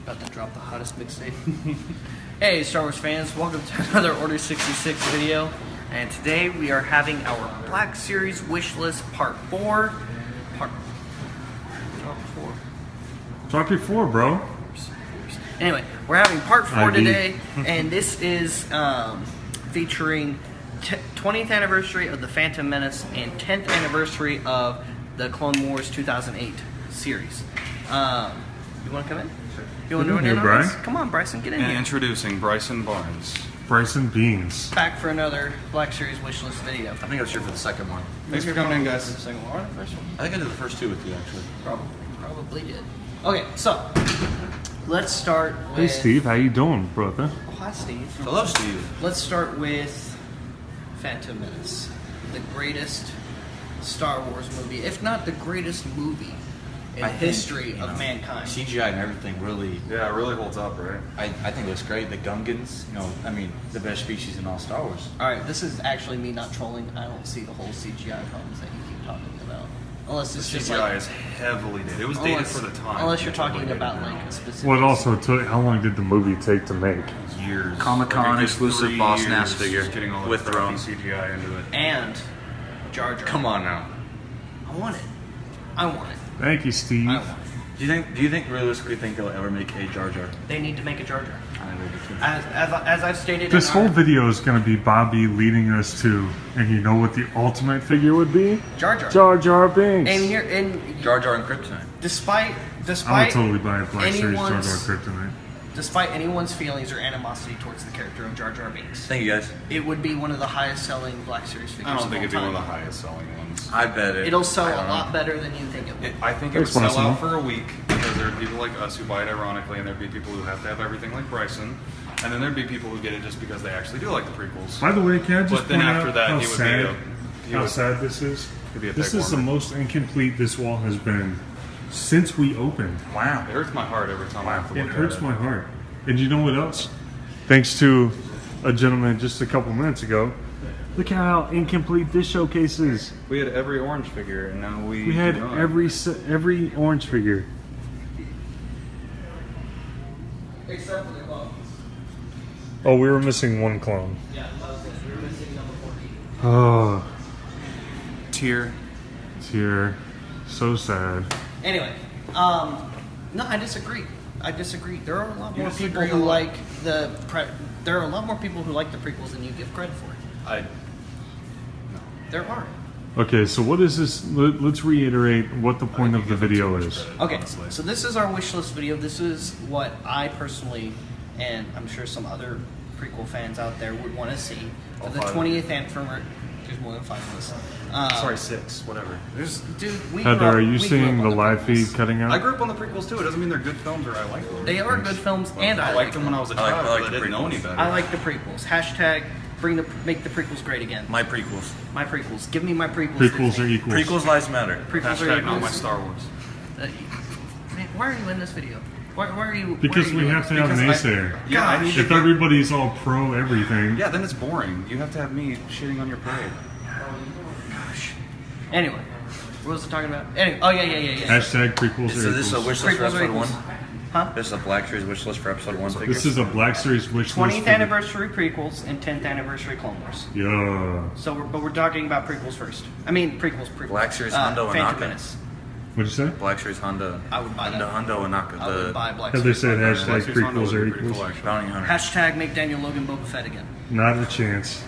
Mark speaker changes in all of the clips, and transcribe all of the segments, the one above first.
Speaker 1: About to drop the hottest mixtape. Hey Star Wars fans, welcome to another Order 66 video. And today we are having our Black Series wish list part 4. Part 4.
Speaker 2: Drop your 4, bro.
Speaker 1: Anyway, we're having part 4 today, and this is featuring 20th anniversary of the Phantom Menace and 10th anniversary of the Clone Wars 2008 series. You want to come in? You want to do it, Bryce? Come on, Bryson, get in here.
Speaker 3: Introducing Bryson Barnes.
Speaker 2: Bryson Beans.
Speaker 1: Back for another Black Series wishlist video.
Speaker 4: I think I was here for the second one.
Speaker 3: Thanks for coming in, guys.
Speaker 1: The second one or the first one?
Speaker 4: I think I did the first two with you, actually.
Speaker 1: Probably did. Okay, so let's start with.
Speaker 2: Hey, Steve, how you doing, brother?
Speaker 1: Oh, hi, Steve.
Speaker 4: Hello, Steve.
Speaker 1: Let's start with Phantom Menace, the greatest Star Wars movie, if not the greatest movie in the history of mankind.
Speaker 4: CGI and everything really...
Speaker 3: Yeah, it really holds up, right?
Speaker 4: I think it looks great. The Gungans, the best species in all Star Wars.
Speaker 1: Alright, this is actually me not trolling. I don't see the whole CGI problems that you keep talking about. Unless it's just
Speaker 3: CGI is heavily dated. It was dated for the time.
Speaker 1: Unless you're talking about like specific...
Speaker 2: What also took, how long did the movie take to make?
Speaker 3: Years.
Speaker 4: Comic-Con
Speaker 3: Like
Speaker 4: exclusive boss NAS figure
Speaker 3: getting all
Speaker 4: with
Speaker 3: the
Speaker 4: throne.
Speaker 3: CGI into it.
Speaker 1: And Jar Jar.
Speaker 4: Come on now.
Speaker 1: I want it. I want it.
Speaker 2: Thank you, Steve.
Speaker 1: I want it.
Speaker 4: Do you think realistically they'll ever make a Jar Jar?
Speaker 1: They need to make a Jar Jar.
Speaker 4: I really do.
Speaker 1: As I've stated,
Speaker 2: This whole video is going to be Bobby leading us to, and you know what the ultimate figure would be?
Speaker 1: Jar Jar.
Speaker 2: Jar Jar Binks.
Speaker 1: And here, and
Speaker 4: Jar Jar and Kryptonite.
Speaker 1: Despite
Speaker 2: I would totally buy a Black Series Jar Jar Kryptonite.
Speaker 1: Despite anyone's feelings or animosity towards the character of Jar Jar Binks,
Speaker 4: Thank you, guys.
Speaker 1: it would be one of the highest selling Black Series figures.
Speaker 3: I don't think
Speaker 1: of
Speaker 3: it'd
Speaker 1: all
Speaker 3: be one of
Speaker 1: time.
Speaker 3: the highest selling ones.
Speaker 4: I bet it.
Speaker 1: It'll sell a lot better than you think it will.
Speaker 3: I think it would
Speaker 2: Thanks,
Speaker 3: sell
Speaker 2: Bryson.
Speaker 3: out for a week because there'd be people like us who buy it ironically, and there'd be people who have to have everything like Bryson, and then there'd be people who get it just because they actually do like the prequels.
Speaker 2: By the way, can I just
Speaker 3: But then
Speaker 2: point
Speaker 3: after
Speaker 2: out
Speaker 3: that,
Speaker 2: how
Speaker 3: he would
Speaker 2: sad,
Speaker 3: be
Speaker 2: how sad this is?
Speaker 3: Could be a
Speaker 2: This
Speaker 3: peg
Speaker 2: is the
Speaker 3: warmer.
Speaker 2: most incomplete this wall has been since we opened.
Speaker 4: Wow.
Speaker 3: It hurts my heart every time I have to
Speaker 2: It
Speaker 3: look
Speaker 2: hurts
Speaker 3: at
Speaker 2: my heart. And you know what else? Thanks to a gentleman just a couple minutes ago, look how incomplete this showcase is.
Speaker 3: We had every orange figure, and now we
Speaker 2: had
Speaker 3: do not.
Speaker 2: every orange figure.
Speaker 1: Except for the clones.
Speaker 2: Oh, we were missing one clone.
Speaker 1: Yeah, we were missing number 14.
Speaker 2: Oh,
Speaker 3: Tear.
Speaker 2: tear. So sad.
Speaker 1: Anyway, no, I disagree. There are a lot more people who like the there are a lot more people who like the prequels than you give credit for. There are.
Speaker 2: Okay, so what is this? Let's reiterate what the point of the video is.
Speaker 1: Okay, so this is our wish list video. This is what I personally, and I'm sure some other prequel fans out there would want to see for the 20th anniversary. There's more than 5 of us.
Speaker 3: Sorry, 6. Whatever.
Speaker 1: Dude, we
Speaker 2: Heather,
Speaker 1: grew up,
Speaker 2: are you
Speaker 1: we grew
Speaker 2: seeing
Speaker 1: up
Speaker 2: the
Speaker 1: on
Speaker 2: live feed
Speaker 1: prequels.
Speaker 2: cutting out?
Speaker 3: I grew up on the prequels too. It doesn't mean they're good films or I like them.
Speaker 1: They are good films, and
Speaker 3: I liked them when I was a child,
Speaker 4: I like
Speaker 3: but I
Speaker 4: the
Speaker 3: didn't know any
Speaker 4: prequels.
Speaker 3: better.
Speaker 1: I like the prequels. Hashtag make the prequels great again.
Speaker 4: My prequels.
Speaker 1: My prequels. Give me my prequels.
Speaker 2: Prequels
Speaker 1: Disney.
Speaker 2: are equals.
Speaker 4: Prequels lives matter.
Speaker 1: Prequels are
Speaker 3: Hashtag not my
Speaker 1: equals.
Speaker 3: Star Wars.
Speaker 1: Man, why are you in this video? Why are you?
Speaker 2: Because
Speaker 1: why are
Speaker 2: we
Speaker 1: you
Speaker 2: have to have an
Speaker 3: Because
Speaker 2: naysayer.
Speaker 3: Yeah, I need to
Speaker 2: If
Speaker 3: get-
Speaker 2: everybody's all pro everything,
Speaker 3: Yeah, then it's boring. You have to have me shitting on your parade.
Speaker 1: Anyway, what was I talking about? Anyway, oh yeah.
Speaker 2: hashtag prequels
Speaker 4: So
Speaker 2: are
Speaker 4: this is a
Speaker 2: equals.
Speaker 4: wish list for
Speaker 1: Prequels are
Speaker 4: episode 1?
Speaker 1: equals. Huh?
Speaker 4: This is a Black Series wish list for episode 1 figure?
Speaker 2: This is a Black Series wish list.
Speaker 1: 20th anniversary prequels and 10th anniversary Clone Wars.
Speaker 2: Yeah.
Speaker 1: So, we're talking about prequels first. I mean prequels.
Speaker 4: Black Series Hondo
Speaker 1: Phantom
Speaker 4: Anaka.
Speaker 1: Menace.
Speaker 2: What'd you say?
Speaker 4: Black Series Honda.
Speaker 1: I would buy that.
Speaker 4: Hondo Anaka.
Speaker 1: I would
Speaker 4: The
Speaker 1: buy Black
Speaker 2: Have they
Speaker 1: Series.
Speaker 2: said
Speaker 3: Black
Speaker 2: hashtag
Speaker 3: Series Hondo
Speaker 2: prequels
Speaker 3: would
Speaker 2: are
Speaker 3: be pretty
Speaker 2: equals?
Speaker 3: cool, actually.
Speaker 4: bounty hunter.
Speaker 1: Hashtag make Daniel Logan Boba Fett again.
Speaker 2: Not a chance.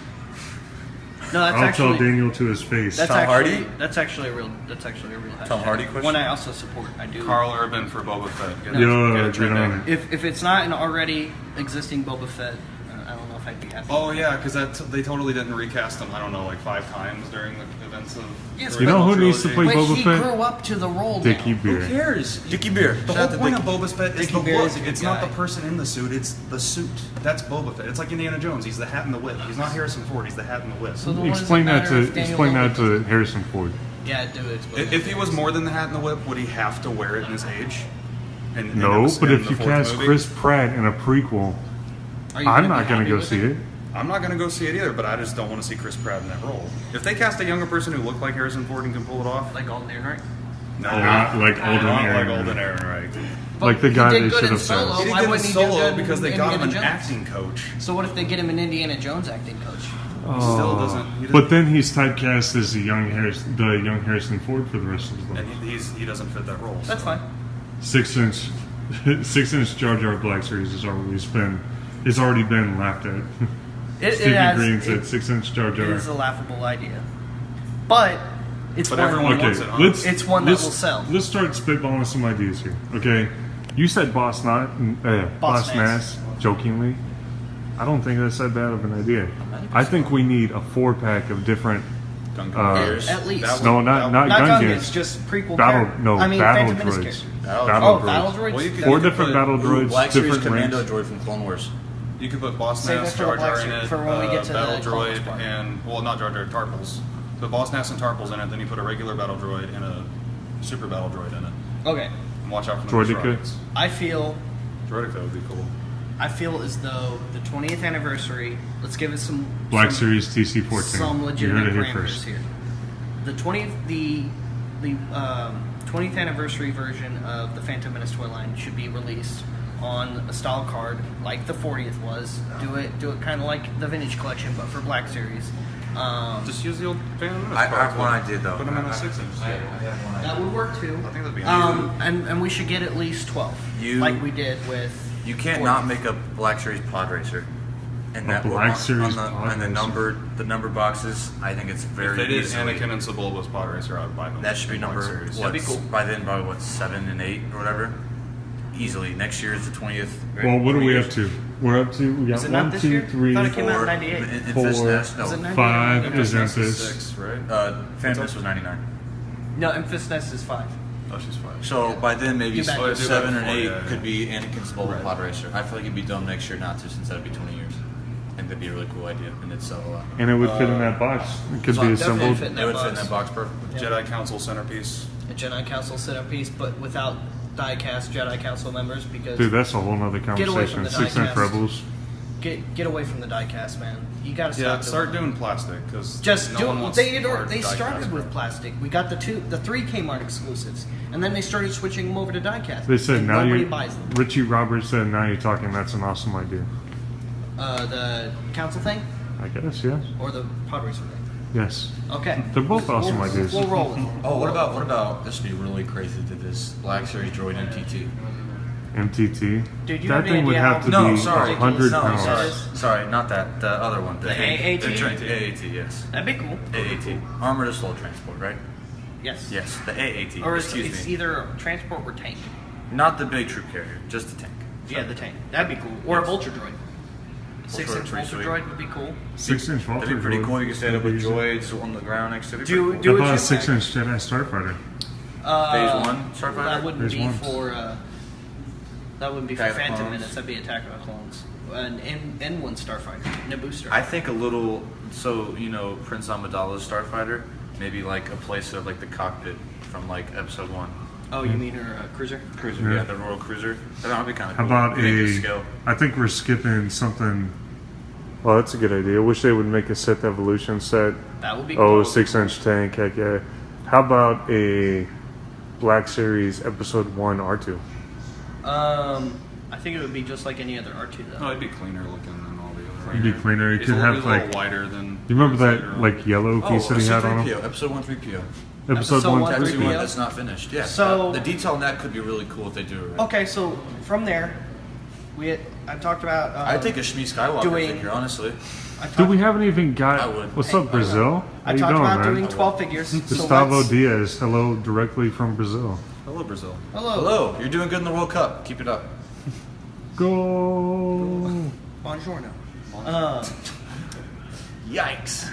Speaker 1: No, that's
Speaker 2: I'll
Speaker 1: actually.
Speaker 2: tell Daniel to his face.
Speaker 1: That's
Speaker 4: Tom
Speaker 1: actually,
Speaker 4: Hardy?
Speaker 1: That's actually a real hashtag.
Speaker 4: Tom Hardy question?
Speaker 1: One I also support. I do.
Speaker 3: Carl Urban for Boba Fett. Get
Speaker 2: Yeah,
Speaker 3: it
Speaker 2: get on
Speaker 3: trending.
Speaker 2: it.
Speaker 1: If it's not an already existing Boba Fett, I don't know if I'd be happy.
Speaker 3: Oh yeah, because they totally didn't recast him. I don't know, like 5 times during the events of.
Speaker 1: Yes,
Speaker 2: You know who needs to play
Speaker 1: But
Speaker 2: Boba
Speaker 1: he
Speaker 2: Fett?
Speaker 1: grew up to the role now.
Speaker 2: Dickie
Speaker 3: Who
Speaker 2: Beer.
Speaker 3: cares?
Speaker 4: Dickie Beer.
Speaker 3: The whole point of Boba Fett is
Speaker 1: Dickie
Speaker 3: the
Speaker 1: Beer
Speaker 3: look.
Speaker 1: is a good
Speaker 3: It's not
Speaker 1: guy.
Speaker 3: the person in the suit; it's the suit. That's Boba Fett. It's like Indiana Jones. He's the hat and the whip. He's not Harrison Ford. He's the hat and the whip.
Speaker 1: So then what does it
Speaker 2: Explain that
Speaker 1: matter if
Speaker 2: to
Speaker 1: Daniel
Speaker 2: Harrison Ford.
Speaker 1: Yeah, do it.
Speaker 3: If he was more than the hat and the whip, would he have to wear it in his age?
Speaker 2: No, but if you cast Chris Pratt in a prequel, I'm not going to go see it.
Speaker 3: I'm not going to go see it either, but I just don't want to see Chris Pratt in that role. If they cast a younger person who looked like Harrison Ford and can pull it off,
Speaker 1: Like Alden Ehrenreich?
Speaker 3: no,
Speaker 2: Not like Alden
Speaker 3: not like
Speaker 2: Ehrenreich.
Speaker 3: Alden Ehrenreich.
Speaker 2: Like the
Speaker 1: he
Speaker 2: guy
Speaker 1: did
Speaker 2: they
Speaker 1: good
Speaker 2: should
Speaker 1: in
Speaker 2: have
Speaker 1: Solo.
Speaker 2: said.
Speaker 3: He did
Speaker 1: Why
Speaker 3: good in
Speaker 1: wouldn't he do
Speaker 3: Solo
Speaker 1: good
Speaker 3: because
Speaker 1: in
Speaker 3: they got him an
Speaker 1: Indiana Jones?
Speaker 3: acting coach.
Speaker 1: So what if they get him an Indiana Jones acting coach?
Speaker 3: Still doesn't. He
Speaker 2: But then he's typecast as the young Harrison Ford for the rest of his life.
Speaker 3: and he doesn't fit that role.
Speaker 1: That's
Speaker 3: so.
Speaker 1: fine.
Speaker 2: 6-inch Jar Jar Black Series has already been laughed at. Stephen Green said 6-inch Jar
Speaker 1: It
Speaker 2: Jar.
Speaker 1: is a laughable idea, but it's
Speaker 3: But
Speaker 1: one.
Speaker 3: everyone
Speaker 2: Okay,
Speaker 3: wants it, huh?
Speaker 1: It's one that will sell.
Speaker 2: Let's start spitballing some ideas here. Okay, you said Boss
Speaker 1: Nass.
Speaker 2: Nass jokingly. I don't think that's that bad of an idea. I think we need a 4-pack of different.
Speaker 3: Gungan Bears.
Speaker 1: At least.
Speaker 3: That would-
Speaker 2: No, not
Speaker 1: Not
Speaker 2: Gungans.
Speaker 1: Gungans, just prequel
Speaker 2: Battle,
Speaker 1: character.
Speaker 2: no,
Speaker 1: I mean,
Speaker 2: battle
Speaker 1: Phantom Menace
Speaker 2: droids.
Speaker 1: character.
Speaker 2: Battle
Speaker 1: Oh,
Speaker 2: droids.
Speaker 1: battle droids.
Speaker 3: Well, you could-
Speaker 2: Four
Speaker 3: you
Speaker 2: different battle droids,
Speaker 4: Black Series
Speaker 2: different
Speaker 4: Commando
Speaker 2: ranks.
Speaker 4: droid from Clone Wars.
Speaker 3: You could put Boss
Speaker 1: Save
Speaker 3: Nass,
Speaker 1: it for the
Speaker 3: Jar Jar
Speaker 1: Black
Speaker 3: in
Speaker 1: Series
Speaker 3: it,
Speaker 1: for when we get to
Speaker 3: Battle
Speaker 1: the Clone
Speaker 3: Droid,
Speaker 1: Wars.
Speaker 3: and well, not Jar Jar, Tarpals. Put Boss Nass and Tarpals in it, then you put a regular Battle Droid and a Super Battle Droid in it.
Speaker 1: Okay,
Speaker 3: And watch out for the
Speaker 2: Droideka?
Speaker 3: rockets.
Speaker 1: I feel
Speaker 3: Droideka would be cool.
Speaker 1: as though the 20th anniversary. Let's give it some
Speaker 2: Black
Speaker 1: some,
Speaker 2: Series TC-14.
Speaker 1: some
Speaker 2: You
Speaker 1: legitimate
Speaker 2: heard it here
Speaker 1: parameters
Speaker 2: first.
Speaker 1: here. The 20th anniversary version of the Phantom Menace toy line should be released on a style card like the 40th was. Do it kind of like the vintage collection, but for Black Series.
Speaker 3: Just use the old Phantom Menace
Speaker 5: I
Speaker 3: cards,
Speaker 5: have one
Speaker 3: man.
Speaker 5: idea though.
Speaker 3: Put them in a 6-inch.
Speaker 1: That would work too.
Speaker 3: I think that'd be amazing.
Speaker 1: And we should get at least 12,
Speaker 5: You-
Speaker 1: like we did with.
Speaker 5: You can't
Speaker 1: 40th.
Speaker 5: not make a Black Series pod racer. And
Speaker 2: A Black Series pod
Speaker 5: and the
Speaker 2: racer.
Speaker 5: number boxes, I think it's
Speaker 3: If
Speaker 5: very
Speaker 3: they did
Speaker 5: easily.
Speaker 3: Anakin and Sebulba's pod racer, I would buy them.
Speaker 5: That should be
Speaker 3: Black
Speaker 5: number
Speaker 3: Series.
Speaker 5: what?
Speaker 1: That'd be cool.
Speaker 5: By then, probably what 7 and 8 or whatever. Easily. Next year is the 20th. Right?
Speaker 2: Well, what are
Speaker 5: 20
Speaker 2: we
Speaker 5: years.
Speaker 2: up to? We're up to, we got
Speaker 1: Is it not
Speaker 2: 1,
Speaker 1: this
Speaker 2: 2,
Speaker 1: year?
Speaker 2: 3,
Speaker 1: Thought it came out in
Speaker 5: 4,
Speaker 1: 98.
Speaker 5: in
Speaker 2: Four.
Speaker 5: Nest, no.
Speaker 1: Is it 98?
Speaker 2: 5
Speaker 3: Phantom
Speaker 2: is
Speaker 3: Menace
Speaker 2: Emphas.
Speaker 3: 6, right?
Speaker 5: Phantom Menace was 99.
Speaker 1: No, Emphas Nest is 5.
Speaker 3: Oh, she's 5.
Speaker 5: So by then, maybe
Speaker 1: You bet.
Speaker 3: Oh, yeah,
Speaker 5: 7 or
Speaker 3: before,
Speaker 5: 8
Speaker 3: yeah, yeah.
Speaker 5: could be Anakin Sebulba
Speaker 3: Right.
Speaker 5: pod racer. I feel like it'd be dumb next year not to, since that'd be 20 years. I think that'd be a really cool idea, and it'd sell a lot.
Speaker 2: And it would fit in that box. It could be
Speaker 1: Definitely
Speaker 2: assembled.
Speaker 1: fit in
Speaker 5: It would
Speaker 1: that
Speaker 5: fit in
Speaker 1: box.
Speaker 5: that box perfectly.
Speaker 3: Jedi Council centerpiece.
Speaker 1: A Jedi Council centerpiece, but without die-cast Jedi Council members because
Speaker 2: Dude, that's a whole nother
Speaker 1: Get away from
Speaker 2: conversation.
Speaker 1: the
Speaker 2: 6-inch
Speaker 1: diecast.
Speaker 2: Rebels.
Speaker 1: get away from the die-cast, man. You gotta
Speaker 3: Yeah,
Speaker 1: stop.
Speaker 3: start doing plastic because
Speaker 1: Just
Speaker 3: no
Speaker 1: do
Speaker 3: one
Speaker 1: it.
Speaker 3: wants
Speaker 1: They
Speaker 3: hard
Speaker 1: they
Speaker 3: die-cast
Speaker 1: started with
Speaker 3: crap.
Speaker 1: plastic. We got the 3 Kmart exclusives, and then they started switching them over to die-cast.
Speaker 2: They said
Speaker 1: and
Speaker 2: now
Speaker 1: nobody
Speaker 2: you.
Speaker 1: buys them.
Speaker 2: Richie Roberts said now you're talking. That's an awesome idea.
Speaker 1: The council thing
Speaker 2: I guess, yes.
Speaker 1: or the pod racer thing.
Speaker 2: Yes.
Speaker 1: Okay.
Speaker 2: They're both awesome
Speaker 1: we'll,
Speaker 2: ideas.
Speaker 1: We'll roll with it.
Speaker 5: Oh, what about this would be really crazy to this Black Series droid MTT.
Speaker 2: MTT.
Speaker 1: Dude, you
Speaker 2: that
Speaker 1: have any
Speaker 2: thing would
Speaker 1: idea
Speaker 2: have
Speaker 1: how
Speaker 2: to
Speaker 5: No,
Speaker 2: be
Speaker 5: sorry.
Speaker 2: 100
Speaker 1: No,
Speaker 2: pounds.
Speaker 1: sorry.
Speaker 5: Sorry, not that. The other one.
Speaker 1: The AAT?
Speaker 5: AAT, yes.
Speaker 1: That'd be cool.
Speaker 5: AAT. Armored Assault Transport, right?
Speaker 1: Yes.
Speaker 5: Yes, the AAT.
Speaker 1: Or it's
Speaker 5: Excuse me.
Speaker 1: either transport or tank.
Speaker 5: Not the big troop carrier, just the tank.
Speaker 1: Yeah, the tank. That'd be cool. Or a
Speaker 5: Yes.
Speaker 1: vulture droid. 6-inch
Speaker 5: pretty
Speaker 1: vulture
Speaker 5: sweet.
Speaker 1: droid would be cool.
Speaker 2: 6-inch
Speaker 5: That'd be pretty cool. You can stand up with droids on the ground next to it.
Speaker 1: Do
Speaker 2: How
Speaker 1: it
Speaker 2: about a
Speaker 1: your
Speaker 2: 6-inch Jedi Starfighter?
Speaker 5: Phase 1 Starfighter?
Speaker 1: That wouldn't
Speaker 2: Phase
Speaker 1: be
Speaker 2: one.
Speaker 1: for. That wouldn't be for
Speaker 5: Attack of the
Speaker 1: Phantom
Speaker 5: Clones.
Speaker 1: Menace. That'd be Attack of the Clones. An N1 Starfighter, and a booster.
Speaker 5: I think a little, so, Prince Amidala's Starfighter, maybe like a place of like the cockpit from like episode 1.
Speaker 1: Oh, you mean her cruiser?
Speaker 5: Cruiser,
Speaker 2: Yeah.
Speaker 5: yeah, the Royal Cruiser. That would be kind of
Speaker 2: How
Speaker 5: cool.
Speaker 2: about
Speaker 5: Make it
Speaker 2: a?
Speaker 5: scale.
Speaker 2: I think we're skipping something. Well, that's a good idea. I wish they would make a Sith Evolution set.
Speaker 1: That would be
Speaker 2: Oh,
Speaker 1: cool.
Speaker 2: 6-inch tank. Heck yeah. How about a Black Series Episode 1 R2?
Speaker 1: I think it would be just like any other R2
Speaker 3: No,
Speaker 1: though.
Speaker 3: it'd be cleaner looking than all the other.
Speaker 2: It'd be cleaner. It
Speaker 3: He's
Speaker 2: could
Speaker 3: a
Speaker 2: have
Speaker 3: little- he's a
Speaker 2: like.
Speaker 3: little wider than.
Speaker 2: You remember that
Speaker 3: Crusader.
Speaker 2: like yellow piece that he had on him?
Speaker 5: C3PO, episode 1 3PO.
Speaker 2: Episode
Speaker 1: Episode
Speaker 2: 1
Speaker 1: one,
Speaker 5: That's
Speaker 1: 3PO?
Speaker 5: the one that's not finished. Yeah.
Speaker 1: So-
Speaker 5: the detail on that could be really cool if they do it right.
Speaker 1: Okay, so from there, I talked about.
Speaker 5: I'd take a Shmi Skywalker
Speaker 1: doing-
Speaker 5: figure, honestly.
Speaker 2: Dude, we haven't even
Speaker 5: I
Speaker 2: got.
Speaker 5: would.
Speaker 2: What's
Speaker 1: Hey,
Speaker 2: up, Brazil?
Speaker 1: I
Speaker 2: How you
Speaker 1: talked
Speaker 2: doing,
Speaker 1: about
Speaker 2: man?
Speaker 1: doing 12 figures. So
Speaker 2: Gustavo
Speaker 1: let's-
Speaker 2: Diaz, hello directly from Brazil.
Speaker 3: Hello, Brazil.
Speaker 1: Hello.
Speaker 5: Hello, you're doing good in the World Cup. Keep it up.
Speaker 2: Go.
Speaker 1: Buongiorno.
Speaker 5: Yikes.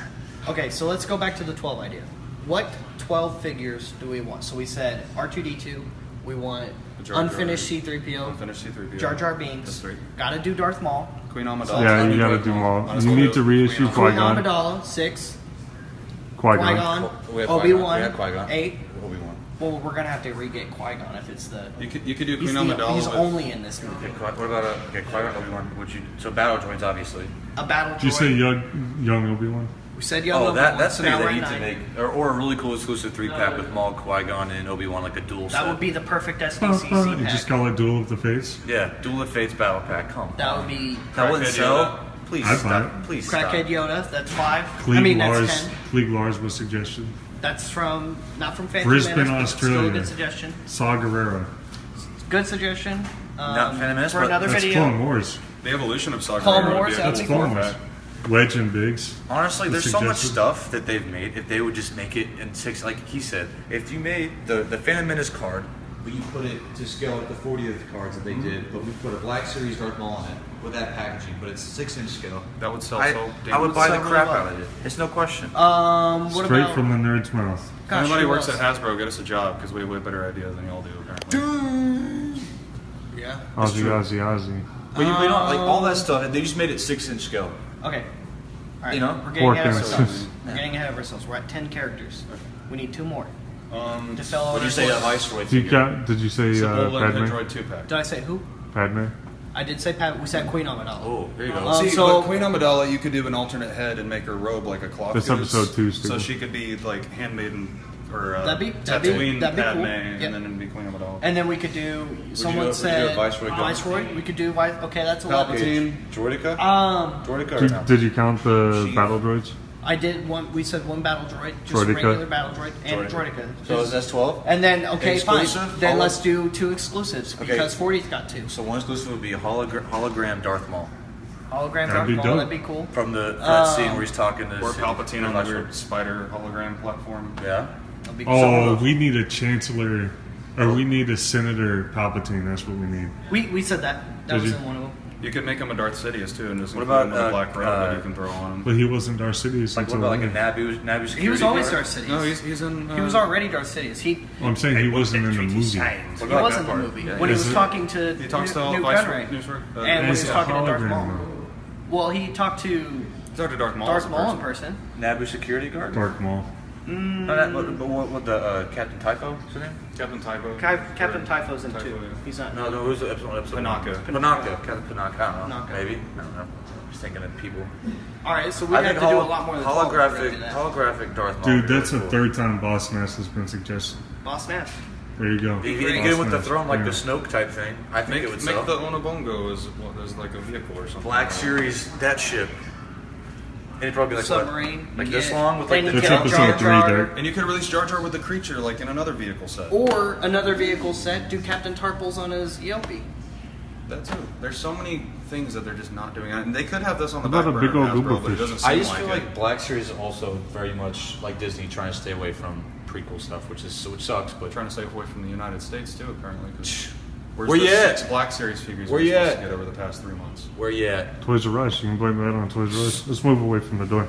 Speaker 1: Okay, so let's go back to the 12 idea. What 12 figures do we want? So we said R2D2, we want
Speaker 3: Jar Jar.
Speaker 1: unfinished C3PO,
Speaker 3: Unfinished C3PO.
Speaker 1: Jar Jar
Speaker 3: That's
Speaker 1: Binks,
Speaker 3: 3.
Speaker 1: gotta do Darth Maul,
Speaker 3: Queen Amidala.
Speaker 2: Yeah, you
Speaker 5: Might
Speaker 2: gotta
Speaker 5: as
Speaker 2: do them all.
Speaker 3: well
Speaker 2: You need to
Speaker 3: do
Speaker 2: reissue
Speaker 3: Queen
Speaker 1: Queen
Speaker 2: Qui-Gon.
Speaker 1: Amidala, 6,
Speaker 2: Qui-Gon.
Speaker 1: Qui-Gon,
Speaker 5: We had
Speaker 1: Obi-Wan,
Speaker 5: We had Qui-Gon.
Speaker 1: 8.
Speaker 5: Obi-Wan.
Speaker 1: Well, we're gonna have to re-get Qui-Gon if it's the...
Speaker 3: You could do
Speaker 1: He's,
Speaker 3: Queen Amidala.
Speaker 1: he's
Speaker 3: with-
Speaker 1: only in this movie.
Speaker 5: Okay, what about Qui-Gon, Obi-Wan? So battle droids, obviously.
Speaker 1: A battle
Speaker 2: Did you say
Speaker 1: droid.
Speaker 2: young Obi-Wan?
Speaker 1: We said Young
Speaker 5: Oh,
Speaker 1: Obi-Wan,
Speaker 5: that's
Speaker 1: so
Speaker 5: big.
Speaker 1: now
Speaker 5: They
Speaker 1: we're
Speaker 5: need
Speaker 1: at
Speaker 5: to
Speaker 1: 9.
Speaker 5: make or a really cool exclusive 3-pack with Maul, Qui-Gon, and Obi-Wan, like a dual set.
Speaker 1: That would be the perfect
Speaker 2: You
Speaker 1: SDCC
Speaker 2: just
Speaker 1: pack.
Speaker 2: call it Duel of the Fates.
Speaker 5: Yeah, Duel of Fates battle pack. Come on.
Speaker 1: That would be
Speaker 5: That wouldn't
Speaker 3: Crackhead
Speaker 5: sell.
Speaker 3: Yoda.
Speaker 5: Please
Speaker 2: I'd buy
Speaker 5: stop.
Speaker 2: it.
Speaker 5: Please stop.
Speaker 1: Crackhead Yoda. That's 5.
Speaker 2: Klieg
Speaker 1: that's
Speaker 2: Lars,
Speaker 1: 10.
Speaker 2: Klieg Lars was suggestion.
Speaker 1: That's from not from Phantom
Speaker 2: Brisbane,
Speaker 1: Menace, but it's still a
Speaker 2: Australia.
Speaker 1: good suggestion.
Speaker 2: Saw Gerrera.
Speaker 1: Good suggestion.
Speaker 5: Not Phantom Menace,
Speaker 1: for
Speaker 5: but
Speaker 1: another
Speaker 2: That's
Speaker 1: video.
Speaker 2: Clone Wars.
Speaker 3: The evolution of Saga
Speaker 1: Clone
Speaker 3: would
Speaker 1: Wars,
Speaker 3: be a
Speaker 1: that's
Speaker 3: cool
Speaker 2: Clone Wars.
Speaker 3: pack.
Speaker 2: Wedge and Biggs.
Speaker 5: Honestly,
Speaker 2: was
Speaker 5: there's so much
Speaker 2: suggested.
Speaker 5: stuff that they've made. If they would just make it in 6, like he said, if you made the Phantom Menace card,
Speaker 4: But you put it to scale like the 40th cards that they did, but we put a Black Series Darth Maul in it with that packaging, but it's 6-inch scale.
Speaker 3: That would sell
Speaker 5: I,
Speaker 3: so
Speaker 5: I would buy the
Speaker 1: Sell really
Speaker 5: crap
Speaker 1: well.
Speaker 5: out of it. It's no question.
Speaker 1: What
Speaker 2: Straight
Speaker 1: about
Speaker 2: from the nerd's mouth.
Speaker 3: If
Speaker 1: gosh,
Speaker 3: anybody
Speaker 1: who
Speaker 3: works
Speaker 1: else?
Speaker 3: at Hasbro, get us a job because we have way better ideas than y'all do apparently.
Speaker 1: Yeah.
Speaker 2: Ozzy, Ozzy, Ozzy.
Speaker 5: But you don't like all that stuff. They just made it 6-inch scale.
Speaker 1: Okay. All right.
Speaker 5: You know?
Speaker 1: we're getting ahead of
Speaker 2: Porkins.
Speaker 1: ourselves. We're getting ahead of ourselves. We're at 10 characters. We need 2 more. To fill out
Speaker 5: Would you
Speaker 1: our
Speaker 5: say a
Speaker 1: list.
Speaker 5: Viceroy
Speaker 2: You
Speaker 5: figure?
Speaker 2: got? Did you say
Speaker 3: Cibola
Speaker 2: Padme?
Speaker 3: Android 2-pack.
Speaker 1: Did I say who?
Speaker 2: Padme.
Speaker 1: I did say Pat. We said Queen Amidala.
Speaker 5: Oh, there you go.
Speaker 3: See,
Speaker 1: so-
Speaker 3: but Queen Amidala, you could do an alternate head and make her robe like a cloth.
Speaker 2: That's
Speaker 3: goose,
Speaker 2: episode 2,
Speaker 3: So
Speaker 2: Stephen.
Speaker 3: she could be like handmaiden or
Speaker 1: That'd be
Speaker 3: Tatooine
Speaker 1: cool.
Speaker 3: Padme,
Speaker 1: Yep.
Speaker 3: and then it'd be Queen Amidala.
Speaker 1: And then we could do. Someone
Speaker 4: would you do a
Speaker 1: said
Speaker 4: Viceroy gun?
Speaker 1: Viceroy. We could do Vice. Okay, that's 11.
Speaker 3: Palpatine.
Speaker 4: Droidica? Droidica or no?
Speaker 2: Did you count the
Speaker 4: Sheev.
Speaker 2: battle droids?
Speaker 1: I did one. We said one battle droid, just
Speaker 2: Droidica.
Speaker 1: regular battle droid, and Droidica.
Speaker 5: So that's 12.
Speaker 1: And then okay,
Speaker 5: Exclusive?
Speaker 1: fine. Then let's do 2 exclusives
Speaker 5: Okay.
Speaker 1: because 40's got 2.
Speaker 5: So one exclusive would be a hologram Darth Maul
Speaker 1: Hologram
Speaker 2: That'd
Speaker 1: Darth
Speaker 2: be
Speaker 1: Maul.
Speaker 2: dope.
Speaker 1: That'd be cool.
Speaker 5: from the that scene where he's talking to
Speaker 3: Or Palpatine on the
Speaker 5: Viceroy.
Speaker 3: weird spider hologram platform.
Speaker 5: Yeah.
Speaker 1: That'd be cool.
Speaker 2: Oh, we need a chancellor, or we need a Senator Palpatine. That's what we need.
Speaker 1: We said that. That
Speaker 2: Did
Speaker 1: was
Speaker 2: you?
Speaker 1: in one of them.
Speaker 3: You could make him a Darth Sidious too, and just
Speaker 5: What
Speaker 3: include
Speaker 5: about,
Speaker 3: him with a black robe that
Speaker 5: uh,
Speaker 3: you can throw on him.
Speaker 2: But he wasn't Darth Sidious
Speaker 5: Like what
Speaker 2: until
Speaker 5: about like a
Speaker 2: later.
Speaker 5: Naboo security
Speaker 1: He was always
Speaker 5: guard?
Speaker 1: Darth Sidious.
Speaker 3: No, he's in.
Speaker 1: He was already Darth Sidious. He
Speaker 2: I'm saying he wasn't in the movie.
Speaker 5: What
Speaker 1: he
Speaker 5: about
Speaker 1: was
Speaker 5: that
Speaker 1: in the
Speaker 5: part?
Speaker 1: movie
Speaker 5: Yeah.
Speaker 1: when he
Speaker 2: Is
Speaker 1: was
Speaker 2: it-
Speaker 1: talking to
Speaker 3: He talks to
Speaker 1: Newt
Speaker 3: Viceroy.
Speaker 1: Gunray, and when
Speaker 2: It's
Speaker 1: he was
Speaker 2: a
Speaker 1: talking to Darth
Speaker 2: hologram,
Speaker 1: Maul.
Speaker 2: though.
Speaker 1: Well, he talked to
Speaker 3: He's talking to Darth Maul.
Speaker 1: Darth
Speaker 3: as a
Speaker 1: Maul in
Speaker 3: person.
Speaker 1: person.
Speaker 5: Naboo security guard?
Speaker 2: Darth Maul.
Speaker 5: No, that, but what the Captain Typho? What's his name?
Speaker 3: Captain Typo.
Speaker 1: Captain
Speaker 3: Or-
Speaker 1: Typho's in
Speaker 3: Typho,
Speaker 1: 2.
Speaker 3: yeah.
Speaker 1: He's not.
Speaker 5: No, who's the episode?
Speaker 3: Panaka.
Speaker 5: Panaka. Captain Panaka. I don't know.
Speaker 1: Panaka.
Speaker 5: Maybe. I don't know. Just thinking of people.
Speaker 1: All right, so we have to do a lot more than 12 if we're gonna do that.
Speaker 5: holographic Darth Maul.
Speaker 2: Dude,
Speaker 5: would be
Speaker 2: that's the
Speaker 5: really cool.
Speaker 2: 3rd time Boss Nass has been suggested.
Speaker 1: Boss Nash.
Speaker 2: There you go.
Speaker 5: If you get
Speaker 2: Boss
Speaker 5: him with the
Speaker 2: Nass,
Speaker 5: throne like
Speaker 2: yeah.
Speaker 5: the Snoke type thing, I think it would
Speaker 3: Make
Speaker 5: sell.
Speaker 3: the Onobongo as like a vehicle or something.
Speaker 5: Black Series, that ship. And it'd probably be like
Speaker 1: Submarine.
Speaker 5: what? Like this
Speaker 1: Yeah.
Speaker 5: long with
Speaker 1: Then
Speaker 5: like
Speaker 1: you
Speaker 5: the
Speaker 2: That's
Speaker 1: get
Speaker 5: tail?
Speaker 2: episode
Speaker 1: Jar
Speaker 2: 3,
Speaker 1: Jar.
Speaker 2: Derek.
Speaker 3: And you could release Jar Jar with the creature like in another vehicle set.
Speaker 1: Or another vehicle set, do Captain Tarples on his Yelpy.
Speaker 3: That too. There's so many things that they're just not doing, and they could have this on the
Speaker 2: How
Speaker 3: back
Speaker 2: about a
Speaker 3: burner
Speaker 2: big old
Speaker 3: of Hasbro,
Speaker 2: Google
Speaker 3: but it
Speaker 2: fish?
Speaker 3: doesn't seem
Speaker 4: I just
Speaker 3: like
Speaker 4: feel
Speaker 3: it.
Speaker 4: like Black Series is also very much like Disney trying to stay away from prequel stuff, which sucks. But
Speaker 3: Trying to stay away from the United States too, apparently. 'Cause where's
Speaker 4: Where
Speaker 3: the
Speaker 4: you at?
Speaker 3: 6 Black Series figures
Speaker 4: Where
Speaker 3: we're
Speaker 4: you
Speaker 3: supposed
Speaker 4: at?
Speaker 3: to get over the past 3 months?
Speaker 4: where you at?
Speaker 2: Toys R Us. You can blame that on Toys R Us. Let's move away from the door.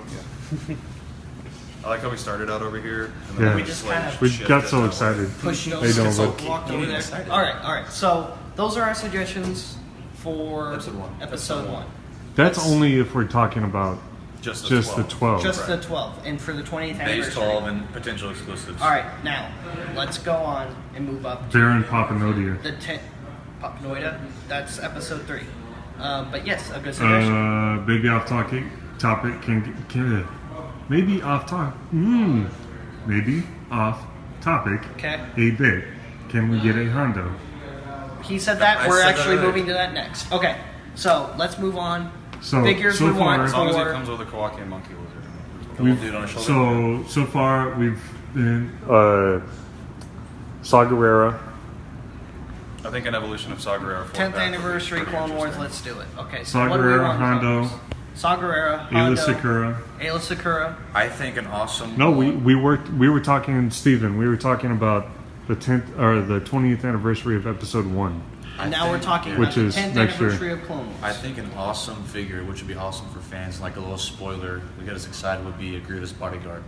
Speaker 3: I like how we started out over here, and
Speaker 2: Yeah.
Speaker 3: then
Speaker 2: We
Speaker 1: just
Speaker 3: like,
Speaker 1: kind of
Speaker 2: We
Speaker 3: shifted
Speaker 2: got so
Speaker 3: that way.
Speaker 2: excited.
Speaker 1: Push
Speaker 2: They
Speaker 1: those.
Speaker 2: don't
Speaker 1: So
Speaker 2: look.
Speaker 1: walked over there. All right. So those are our suggestions for
Speaker 3: Episode 1.
Speaker 1: Episode 1.
Speaker 2: That's only if we're talking about
Speaker 3: Just
Speaker 2: the 12.
Speaker 1: Just the 12, and for the 20th
Speaker 5: Base
Speaker 1: anniversary.
Speaker 5: 12 and potential exclusives.
Speaker 1: All right, now let's go on and move up.
Speaker 2: Baron Papanodia.
Speaker 1: The 10 Papanoida. That's episode 3. But yes, a good suggestion.
Speaker 2: Maybe off topic. Can maybe off topic. Maybe off topic.
Speaker 1: Okay.
Speaker 2: A bit. Can we get a Hondo?
Speaker 1: He said that.
Speaker 5: I
Speaker 1: We're
Speaker 5: said that
Speaker 1: actually
Speaker 5: earlier.
Speaker 1: moving to that next. Okay, so let's move on.
Speaker 2: So
Speaker 1: Figures
Speaker 2: so
Speaker 1: we
Speaker 2: far,
Speaker 1: want
Speaker 3: As long as it
Speaker 1: for.
Speaker 3: comes with a Kawaki and Monkey Wizard.
Speaker 5: The little dude on his shoulder.
Speaker 2: so far we've been Saw Gerrera.
Speaker 3: I think an evolution of Sagarera.
Speaker 1: 10th anniversary Clone Wars. Let's do it. Okay, so
Speaker 2: Saw
Speaker 1: what do we
Speaker 2: Gerrera,
Speaker 1: want?
Speaker 2: Hondo,
Speaker 1: Saw Gerrera,
Speaker 2: Ayla
Speaker 1: Hondo,
Speaker 2: Sakura.
Speaker 1: Ayla Sakura.
Speaker 5: I think an awesome.
Speaker 2: No, we were talking, Stephen. We were talking about the 10th or the 20th anniversary of Episode 1.
Speaker 1: And now we're talking
Speaker 2: Which
Speaker 1: about the
Speaker 2: is
Speaker 1: 10th
Speaker 2: next year.
Speaker 1: anniversary of Clone Wars.
Speaker 5: I think an awesome figure, which would be awesome for fans, like a little spoiler to get us excited, would be a Grievous bodyguard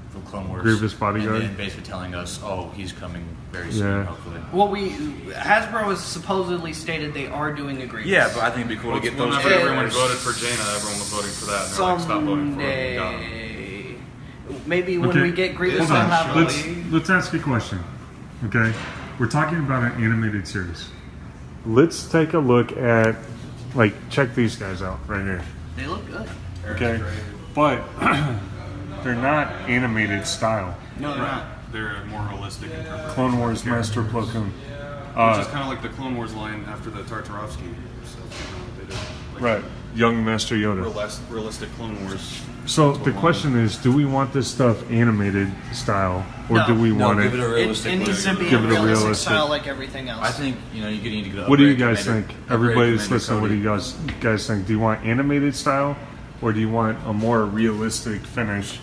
Speaker 5: from Clone Wars.
Speaker 2: Grievous bodyguard?
Speaker 5: And then basically telling us, oh, he's coming very soon,
Speaker 2: Yeah.
Speaker 5: hopefully.
Speaker 1: Well, Hasbro has supposedly stated they are doing a Grievous.
Speaker 5: Yeah, but I think it'd be cool to get those
Speaker 3: Whenever
Speaker 5: figures.
Speaker 3: everyone voted for Jaina, everyone was voting for that. And they're like, stop voting for it. Got 'em.
Speaker 1: Someday. Maybe when
Speaker 2: Okay,
Speaker 1: we get Grievous,
Speaker 2: hold
Speaker 1: we'll
Speaker 2: on.
Speaker 1: have
Speaker 2: Let's ask a question. Okay, we're talking about an animated series. Let's take a look at, check these guys out right here.
Speaker 1: They look good.
Speaker 2: Okay, but they're not animated style.
Speaker 1: No, they're not.
Speaker 3: They're more realistic in terms of
Speaker 2: Clone Wars Master Plo Koon.
Speaker 3: which is kind of like the Clone Wars line after the Tartarovsky. So, they did like
Speaker 2: Right, young Master Yoda.
Speaker 3: realistic Clone Wars.
Speaker 2: So the question is, do we want this stuff animated style, or
Speaker 1: No.
Speaker 2: do we
Speaker 5: No,
Speaker 2: want
Speaker 5: give it a
Speaker 1: It,
Speaker 5: realistic
Speaker 1: it needs
Speaker 5: look.
Speaker 1: to be
Speaker 2: Give
Speaker 1: a
Speaker 2: it a
Speaker 1: realistic
Speaker 2: realistic-
Speaker 1: style like everything else.
Speaker 5: I think you need to go.
Speaker 2: What do you
Speaker 5: upgrade
Speaker 2: guys
Speaker 5: Commander-
Speaker 2: think?
Speaker 5: upgrade
Speaker 2: Everybody that's
Speaker 5: Commander
Speaker 2: listening, what do
Speaker 5: Cody.
Speaker 2: you guys think? Do you want animated style, or do you want a more realistic finish?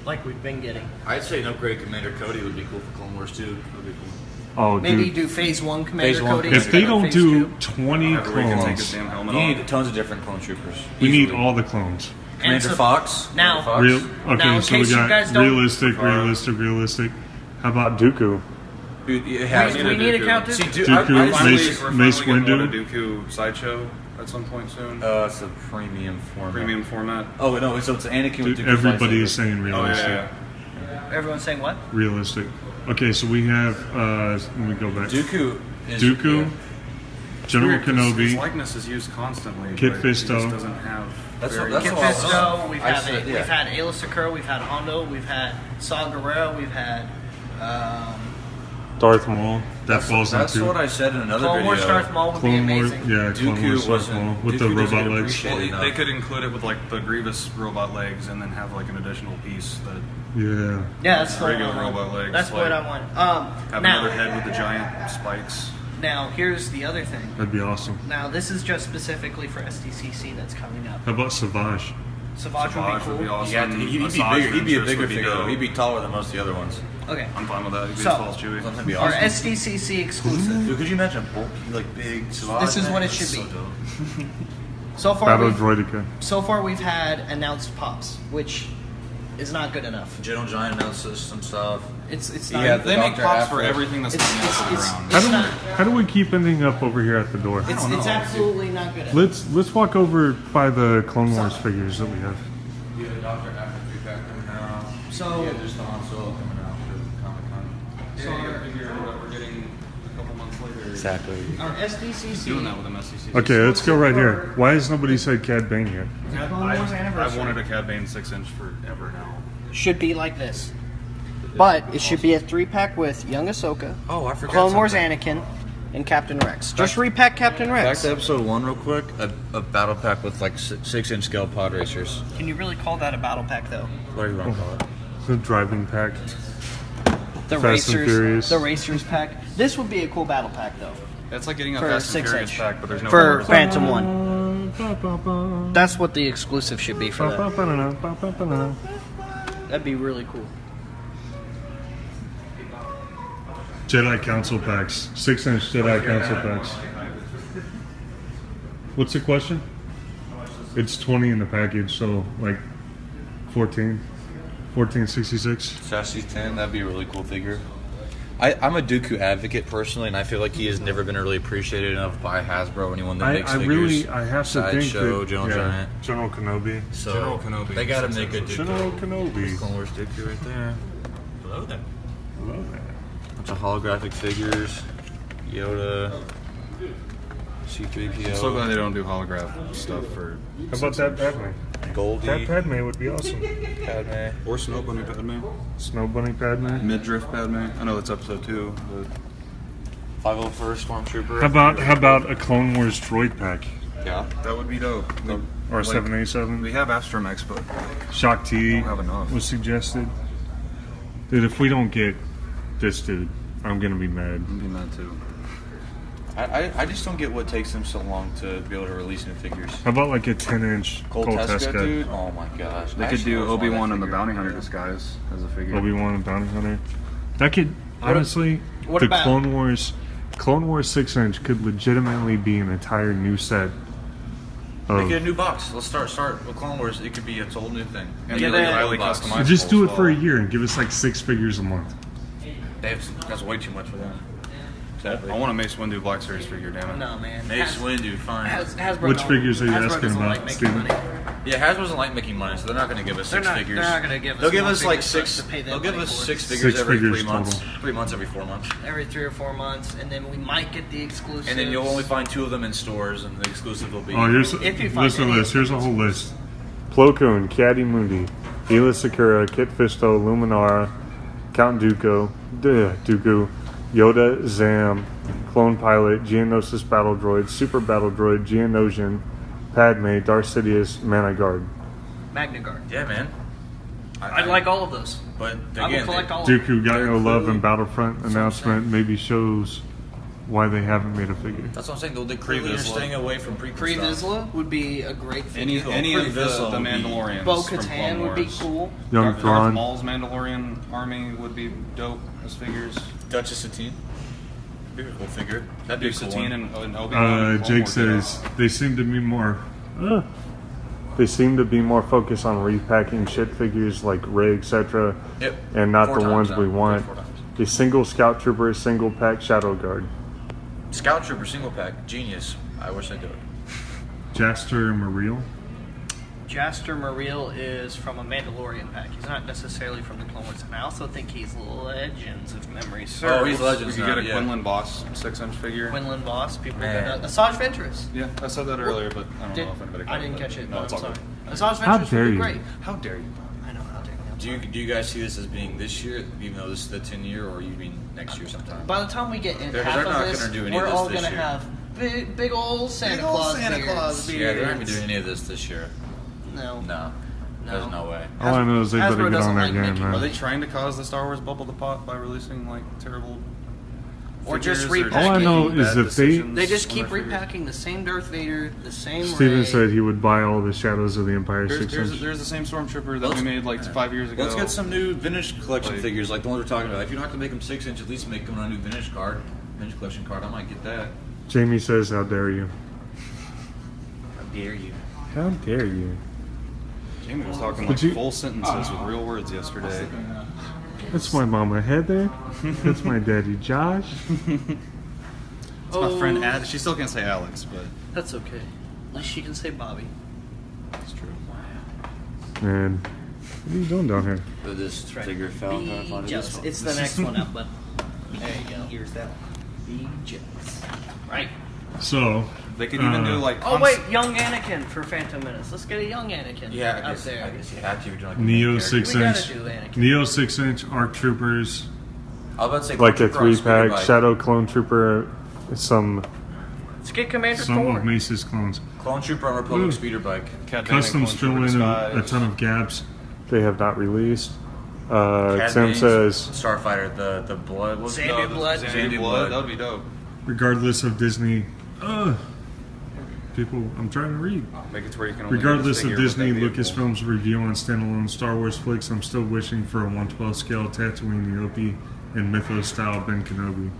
Speaker 1: like we've been getting.
Speaker 5: I'd say an upgrade Commander Cody would be cool for Clone Wars too. Would be cool.
Speaker 2: Oh,
Speaker 1: Maybe
Speaker 2: dude.
Speaker 1: do phase 1 Commander
Speaker 5: Phase one
Speaker 1: Cody.
Speaker 5: Commander
Speaker 2: If they
Speaker 1: instead of
Speaker 2: don't
Speaker 1: phase
Speaker 2: do
Speaker 1: 2.
Speaker 2: 20
Speaker 3: Everybody can take his
Speaker 2: clones,
Speaker 3: damn helmet
Speaker 5: You
Speaker 3: off.
Speaker 5: need tons of different clone troopers.
Speaker 2: we need
Speaker 5: Easily.
Speaker 2: all the clones.
Speaker 5: Commander
Speaker 1: so-
Speaker 5: Fox.
Speaker 1: now-
Speaker 5: Commander Fox.
Speaker 2: Okay,
Speaker 1: Now, in
Speaker 2: so we
Speaker 1: case you
Speaker 2: got
Speaker 1: guys don't-
Speaker 2: realistic. How about Dooku?
Speaker 5: Dude, it has
Speaker 1: We
Speaker 5: to.
Speaker 1: need to
Speaker 3: Dooku.
Speaker 1: count this.
Speaker 5: See, dude,
Speaker 2: Dooku,
Speaker 5: I
Speaker 3: Finally,
Speaker 2: Mace-
Speaker 3: we're
Speaker 2: Mace
Speaker 3: finally getting
Speaker 2: Windu.
Speaker 3: a Dooku sideshow at some point soon.
Speaker 5: it's a premium format.
Speaker 3: Premium format.
Speaker 5: Oh no, so it's Anakin with
Speaker 2: Dude,
Speaker 5: Dooku's
Speaker 2: everybody
Speaker 5: lightsaber.
Speaker 2: is saying
Speaker 3: Oh
Speaker 2: realistic.
Speaker 3: yeah.
Speaker 1: Everyone's saying what?
Speaker 2: Realistic. Okay, so we have. Let me go back.
Speaker 5: Dooku. Is,
Speaker 2: Dooku,
Speaker 5: yeah.
Speaker 2: General
Speaker 3: Weird, 'cause His
Speaker 2: Kenobi.
Speaker 3: likeness is used constantly.
Speaker 2: Kit
Speaker 3: but he just
Speaker 2: Fisto.
Speaker 3: doesn't have.
Speaker 5: That's
Speaker 3: very-
Speaker 5: what-
Speaker 1: Kit
Speaker 5: I
Speaker 1: Fisto,
Speaker 5: said.
Speaker 1: we've
Speaker 5: I
Speaker 1: had
Speaker 5: said,
Speaker 1: we've
Speaker 5: yeah.
Speaker 1: had Aayla Secura, we've had Hondo, we've had Saw Gerrera, we've had
Speaker 2: Darth Maul. That falls
Speaker 5: That's
Speaker 2: into
Speaker 5: what I said in another
Speaker 1: Clone
Speaker 5: video.
Speaker 1: Wars Darth Maul would be
Speaker 2: Clone Wars.
Speaker 1: amazing.
Speaker 2: Yeah, Clone
Speaker 5: Dooku
Speaker 2: Wars Darth
Speaker 5: wasn't-
Speaker 2: Maul with
Speaker 5: Dooku
Speaker 2: the
Speaker 5: doesn't
Speaker 2: robot
Speaker 5: get
Speaker 2: legs.
Speaker 5: appreciated.
Speaker 3: Well,
Speaker 5: enough.
Speaker 3: they could include it with like the Grievous robot legs, and then have like an additional piece that
Speaker 2: Yeah.
Speaker 1: Yeah, that's the
Speaker 3: regular
Speaker 1: one I want.
Speaker 3: robot legs.
Speaker 1: That's what
Speaker 3: like,
Speaker 1: I want.
Speaker 3: Have
Speaker 1: Now,
Speaker 3: another head with the giant spikes.
Speaker 1: now here's the other thing.
Speaker 2: That'd be awesome.
Speaker 1: Now this is just specifically for SDCC that's coming up.
Speaker 2: How about Savage?
Speaker 1: Savage
Speaker 3: Savage
Speaker 1: would be cool.
Speaker 3: awesome.
Speaker 5: He'd be
Speaker 3: Asajj
Speaker 5: bigger. He'd be a
Speaker 3: Ventress
Speaker 5: bigger
Speaker 3: would be
Speaker 5: figure.
Speaker 3: dope.
Speaker 5: He'd be taller than most of the other ones.
Speaker 1: Okay.
Speaker 3: I'm fine with that. He'd be
Speaker 1: So-
Speaker 3: as tall as Chewie.
Speaker 5: That'd be
Speaker 1: Our
Speaker 5: awesome.
Speaker 1: SDCC exclusive.
Speaker 5: Dude, could you imagine a bulky, like big Savage?
Speaker 1: This is what it
Speaker 5: That's
Speaker 1: should
Speaker 5: so
Speaker 1: be.
Speaker 5: dope.
Speaker 1: So far,
Speaker 2: Battle
Speaker 1: we've,
Speaker 2: Droideka.
Speaker 1: so far we've had announced pops, which is not good enough.
Speaker 5: Gentle Giant announces some stuff.
Speaker 1: It's not.
Speaker 5: Yeah,
Speaker 3: They make
Speaker 5: Dr.
Speaker 3: pops for
Speaker 5: Aphra.
Speaker 3: everything that's
Speaker 1: It's-
Speaker 3: coming out of the
Speaker 1: it's-
Speaker 3: ground.
Speaker 2: How
Speaker 1: it's
Speaker 2: do,
Speaker 1: not.
Speaker 2: how do we keep ending up over here at the door?
Speaker 1: It's absolutely not good enough.
Speaker 2: Let's walk over by the Clone Wars figures that we have.
Speaker 5: You have Dr. Aphra 3-pack coming out.
Speaker 1: So-
Speaker 5: yeah, there's the Han Solo coming out for Comic-Con.
Speaker 3: Yeah, you gotta figure what we're getting a couple months later.
Speaker 5: Exactly.
Speaker 1: Our SDCC.
Speaker 3: Doing that with MSCC.
Speaker 2: Okay, let's go right here. Why has nobody said Cad Bane yet?
Speaker 1: Clone Wars
Speaker 3: I've
Speaker 1: anniversary
Speaker 3: wanted a Cad Bane 6-inch forever now.
Speaker 1: should be like this, but it should be a 3-pack with young Ahsoka,
Speaker 5: Oh, I forgot
Speaker 1: Clone Wars
Speaker 5: something.
Speaker 1: Anakin, and Captain Rex. Just repack Captain
Speaker 5: Back
Speaker 1: Rex.
Speaker 5: to episode 1 real quick. A battle pack with like 6-inch scale pod racers.
Speaker 1: Can you really call that a battle pack though?
Speaker 5: Whatever you want to call it.
Speaker 2: The driving pack.
Speaker 1: The
Speaker 2: Fast and Furious.
Speaker 1: the racers pack. This would be a cool battle pack though.
Speaker 3: It's like getting a
Speaker 1: For
Speaker 3: Fast and
Speaker 1: 6
Speaker 3: Furious
Speaker 1: inch.
Speaker 3: pack, but there's no
Speaker 1: For
Speaker 3: cars.
Speaker 1: Phantom 1. That's what the exclusive should be for that. That'd be really cool.
Speaker 2: Jedi Council packs. 6-inch Jedi Council packs. What's the question? It's 20 in the package, so like 14. 1466.
Speaker 5: Sassy 10, that'd be a really cool figure. I'm a Dooku advocate personally, and I feel like he has never been really appreciated enough by Hasbro. Anyone that makes figures.
Speaker 2: I have to think
Speaker 5: Sideshow,
Speaker 2: that,
Speaker 5: General Giant.
Speaker 2: General Kenobi.
Speaker 5: So
Speaker 3: General Kenobi.
Speaker 5: they got to make a Dooku.
Speaker 2: General Kenobi.
Speaker 5: Clone Wars Dooku right there. Below that.
Speaker 2: Love that.
Speaker 5: Bunch of holographic figures. Yoda. C-3PO.
Speaker 3: I'm so glad they don't do holograph stuff for.
Speaker 2: How about that Padme?
Speaker 5: Goldie.
Speaker 2: That Padme would be awesome.
Speaker 5: Padme.
Speaker 3: Or Snow Bunny Padme.
Speaker 2: Snow Bunny Padme.
Speaker 3: Midriff Padme. I know that's episode 2. But
Speaker 5: 501st Stormtrooper.
Speaker 2: How about a Clone Wars droid pack?
Speaker 5: Yeah.
Speaker 3: that would be dope.
Speaker 2: Or
Speaker 3: Like,
Speaker 2: 787?
Speaker 3: We have Astromechs, but
Speaker 2: Shock T
Speaker 3: don't have enough.
Speaker 2: was suggested. Dude, if we don't get this dude, I'm gonna be mad.
Speaker 3: I'm being mad too.
Speaker 5: I just don't get what takes them so long to be able to release new figures.
Speaker 2: How about like a 10-inch
Speaker 5: Cold
Speaker 2: Colt
Speaker 5: Tesca,
Speaker 2: Tesca?
Speaker 5: dude. Oh my gosh.
Speaker 3: They could do Obi-Wan and the Bounty Hunter disguise as a figure.
Speaker 2: Obi-Wan and Bounty Hunter. That could honestly,
Speaker 1: what
Speaker 2: the
Speaker 1: about-
Speaker 2: Clone Wars 6-inch could legitimately be an entire new set.
Speaker 5: Make
Speaker 2: Of,
Speaker 5: it a new box. Let's start with Clone Wars. It could be its whole new thing.
Speaker 3: And
Speaker 1: Yeah,
Speaker 3: really
Speaker 1: they-
Speaker 3: highly
Speaker 5: box.
Speaker 3: customizable.
Speaker 2: just do it
Speaker 3: as
Speaker 2: for a
Speaker 3: well.
Speaker 2: year and give us like 6 figures a month.
Speaker 5: That's way too much for them. Exactly.
Speaker 3: I want a Mace Windu Black Series figure, damn it.
Speaker 1: No man.
Speaker 5: Mace Windu, fine.
Speaker 1: Hasbro
Speaker 2: Which
Speaker 1: don't-
Speaker 2: figures are you
Speaker 1: Hasbro
Speaker 2: asking
Speaker 1: doesn't
Speaker 2: about,
Speaker 1: like making
Speaker 2: Steven?
Speaker 1: money.
Speaker 5: Yeah, Hasbro doesn't like making money, so they're not going to give us
Speaker 1: They're
Speaker 5: 6
Speaker 1: not.
Speaker 5: figures.
Speaker 1: They're not going to give us.
Speaker 5: They'll give
Speaker 1: more
Speaker 5: us like
Speaker 1: figures for us
Speaker 5: 6.
Speaker 1: to pay them
Speaker 5: They'll give
Speaker 1: money
Speaker 5: us
Speaker 1: for.
Speaker 5: 6 figures
Speaker 2: 6
Speaker 5: every
Speaker 2: figures
Speaker 5: 3 months.
Speaker 2: total.
Speaker 5: 3 months every 4 months.
Speaker 1: every 3 or 4 months, and then we might get the exclusive.
Speaker 5: And then you'll only find 2 of them in stores, and the exclusive will be.
Speaker 2: Oh, here's
Speaker 1: If you find
Speaker 2: listen to
Speaker 1: any
Speaker 2: this. Here's a whole list. Plo Koon, Kiadi Mundi, Ela Sakura, Kit Fisto, Luminara, Count Dooku, Yoda, Zam, Clone Pilot, Geonosis Battle Droid, Super Battle Droid, Geonosian, Padme, Darth Sidious, Mana Guard.
Speaker 1: Magna Guard.
Speaker 5: Yeah, man.
Speaker 1: I'd like all of those.
Speaker 5: But
Speaker 1: I will
Speaker 5: again,
Speaker 1: collect all of them.
Speaker 2: Dooku got no love and Battlefront
Speaker 1: what I'm
Speaker 2: announcement maybe shows why they haven't made a figure.
Speaker 5: that's what I'm saying. They clearly are
Speaker 3: Vizsla.
Speaker 5: staying away from prequel
Speaker 1: Pre
Speaker 5: stuff.
Speaker 1: Vizsla would be a great
Speaker 3: Any
Speaker 1: figure.
Speaker 3: of the
Speaker 5: Vizsla would be-
Speaker 3: Mandalorians.
Speaker 1: Bo
Speaker 3: from
Speaker 1: Katan
Speaker 3: Clone
Speaker 1: would be
Speaker 3: Wars.
Speaker 1: cool.
Speaker 2: Young
Speaker 3: Darth
Speaker 2: Thrawn.
Speaker 3: Maul's Mandalorian army would be dope as figures.
Speaker 5: Duchess Satine. Be a cool figure. That'd be a
Speaker 3: Duke
Speaker 5: cool
Speaker 3: Satine
Speaker 5: one.
Speaker 3: and Obi-Wan.
Speaker 2: Jake says they seem to be more. They seem to be more focused on repacking shit figures like Ray, etc.,
Speaker 5: Yep.
Speaker 2: and not
Speaker 5: 4
Speaker 2: the
Speaker 5: times
Speaker 2: ones
Speaker 5: now.
Speaker 2: we want.
Speaker 5: 4 times.
Speaker 2: A single Scout Trooper, single pack Shadow Guard.
Speaker 5: Scout Trooper single pack, genius. I wish I'd do it.
Speaker 2: Jaster Mariel.
Speaker 1: Jaster Mariel is from a Mandalorian pack. He's not necessarily from the Clone Wars. And I also think he's Legends, if memory serves.
Speaker 5: Oh, he's Legends.
Speaker 3: We could get a
Speaker 5: Yeah.
Speaker 3: Quinlan Boss 6-inch figure.
Speaker 1: Quinlan Boss. People
Speaker 5: Man.
Speaker 1: Asajj Ventress.
Speaker 3: Yeah, I said that earlier, but I don't
Speaker 1: Did,
Speaker 3: know if anybody
Speaker 1: I
Speaker 3: caught
Speaker 1: didn't
Speaker 3: it.
Speaker 1: catch it.
Speaker 3: No,
Speaker 1: No,
Speaker 3: it's
Speaker 1: I'm
Speaker 3: all
Speaker 1: sorry.
Speaker 3: good.
Speaker 1: Asajj
Speaker 2: How
Speaker 1: Ventress
Speaker 2: dare
Speaker 1: would be
Speaker 2: you.
Speaker 1: great.
Speaker 3: How dare you?
Speaker 1: I know. How dare you. I'm
Speaker 5: Do
Speaker 1: sorry.
Speaker 5: you guys see this as being this year, even though this is the 10-year, or you mean next year sometime?
Speaker 1: By the time we get in
Speaker 5: They're
Speaker 1: half
Speaker 5: not
Speaker 1: of this,
Speaker 5: gonna do any
Speaker 1: we're
Speaker 5: of this
Speaker 1: all
Speaker 5: this
Speaker 1: going to
Speaker 5: year.
Speaker 1: have big old Santa Claus beards.
Speaker 5: Yeah, they're not even doing any of this this year.
Speaker 1: No.
Speaker 5: No. There's no way.
Speaker 2: All I know is they better
Speaker 1: Hasbro
Speaker 2: get
Speaker 1: doesn't
Speaker 2: on that
Speaker 1: like
Speaker 2: game,
Speaker 1: Mickey.
Speaker 2: man.
Speaker 3: Are they trying to cause the Star Wars bubble to pop by releasing like terrible
Speaker 1: Or just
Speaker 3: figures
Speaker 1: repacking.
Speaker 2: All I know
Speaker 3: bad
Speaker 2: is if they-
Speaker 3: decisions
Speaker 1: They just
Speaker 3: on
Speaker 1: keep
Speaker 3: their figures?
Speaker 1: repacking the same Darth Vader, the same
Speaker 2: Steven
Speaker 1: Rey.
Speaker 2: said he would buy all the Shadows of the Empire
Speaker 3: There's
Speaker 2: 6-inch.
Speaker 3: the same Stormtrooper that
Speaker 5: Let's-
Speaker 3: we made like 5 years ago.
Speaker 5: Let's get some new vintage collection
Speaker 3: Like-
Speaker 5: figures like the ones we're talking about. If you don't have to make them 6-inch, at least make them on a new vintage card, vintage collection card. I might get that.
Speaker 2: Jamie says, how dare you?
Speaker 5: How dare you?
Speaker 2: How dare you?
Speaker 3: Jamie was talking
Speaker 2: Would
Speaker 3: like
Speaker 2: you-
Speaker 3: full sentences with real words yesterday.
Speaker 2: That's my mama Heather. That's my daddy Josh.
Speaker 3: It's my friend Ad. She still can't say Alex, but
Speaker 1: That's okay. At least she can say Bobby.
Speaker 3: it's true.
Speaker 2: And what are you doing down here?
Speaker 5: But this
Speaker 1: That's right.
Speaker 5: figure fell.
Speaker 1: Be
Speaker 5: Trying to find
Speaker 1: jealous.
Speaker 5: this one.
Speaker 1: It's the next one up, but there you go. Here's that one. Be jealous. Right.
Speaker 2: So,
Speaker 3: They could even do like.
Speaker 1: Oh wait, young Anakin for Phantom Menace. Let's get a young Anakin.
Speaker 5: Yeah,
Speaker 1: up there.
Speaker 5: I guess you have to. If you're doing like a
Speaker 2: Neo
Speaker 5: main character.
Speaker 2: 6-inch.
Speaker 1: We gotta do Anakin.
Speaker 2: Neo 6-inch Arc Troopers,
Speaker 5: I was about to say
Speaker 2: like a
Speaker 5: Clone Trooper on speeder
Speaker 2: 3-pack.
Speaker 5: bike.
Speaker 2: Shadow Clone Trooper, some
Speaker 1: Let's get Commander
Speaker 2: of
Speaker 1: Thor.
Speaker 2: Mace's clones.
Speaker 5: Clone Trooper on Republic
Speaker 2: Ooh.
Speaker 5: speeder bike.
Speaker 3: Cat
Speaker 2: Customs fill in a ton of gaps they have not released.
Speaker 5: Cad
Speaker 2: Sam
Speaker 5: Bane's
Speaker 2: says,
Speaker 5: Starfighter, the blood. What's it?
Speaker 1: Xandu Blood.
Speaker 3: Xandu Blood. That would be dope.
Speaker 2: regardless of Disney, people, I'm trying to read.
Speaker 3: Make it to where you can only
Speaker 2: Regardless
Speaker 3: get
Speaker 2: of
Speaker 3: this figure
Speaker 2: Disney
Speaker 3: with that vehicle.
Speaker 2: Lucasfilm's review on standalone Star Wars flicks, I'm still wishing for a 1/12 scale Tatooine Yopi and Mythos style Ben Kenobi.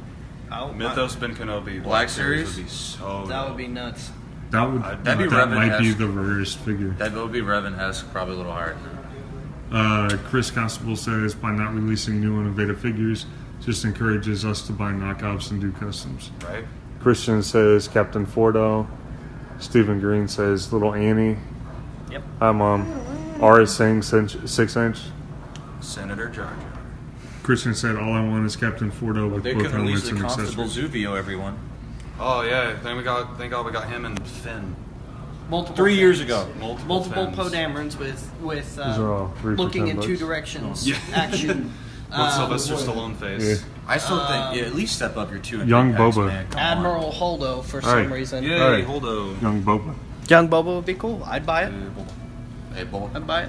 Speaker 1: Oh,
Speaker 3: Mythos Ben Kenobi
Speaker 5: Black Series?
Speaker 3: would be so.
Speaker 1: That would
Speaker 3: dope.
Speaker 1: be nuts.
Speaker 2: That would
Speaker 5: That'd be
Speaker 2: that might be
Speaker 5: Revan-esque.
Speaker 2: the rarest figure.
Speaker 5: That would be Revan-esque, probably a little higher than that.
Speaker 2: Chris Constable says by not releasing new innovative figures, just encourages us to buy knockoffs and do customs.
Speaker 3: Right?
Speaker 2: Christian says Captain Fordo. Stephen Green says Little Annie.
Speaker 1: Yep.
Speaker 2: Hi, Mom. Ara Singh 6-inch.
Speaker 3: Senator Jar Jar.
Speaker 2: Christian said all I want is Captain Fordo with
Speaker 5: They
Speaker 2: both
Speaker 5: could release
Speaker 2: helmets
Speaker 5: the
Speaker 2: and
Speaker 5: Constable
Speaker 2: accessories.
Speaker 5: Zuvio, everyone.
Speaker 3: Oh yeah, thank God we got him and Finn.
Speaker 1: Multiple
Speaker 5: 3 years
Speaker 1: Finns.
Speaker 5: ago.
Speaker 1: Multiple
Speaker 3: Fins.
Speaker 1: Poe Damerons with
Speaker 2: These are all 3 for
Speaker 1: looking in
Speaker 2: $10.
Speaker 1: two directions.
Speaker 3: Yeah.
Speaker 1: Action.
Speaker 3: With Sylvester Stallone face.
Speaker 5: I still think at least step up your 2 and
Speaker 2: Young
Speaker 5: 3 packs,
Speaker 2: Boba.
Speaker 5: man. Come on.
Speaker 1: Admiral Holdo for
Speaker 2: Alright.
Speaker 1: some reason.
Speaker 3: Yay,
Speaker 2: Alright.
Speaker 3: Holdo.
Speaker 2: Young Boba.
Speaker 1: Young Boba would be cool. I'd buy it.
Speaker 5: Hey, Boba.
Speaker 1: I'd buy it.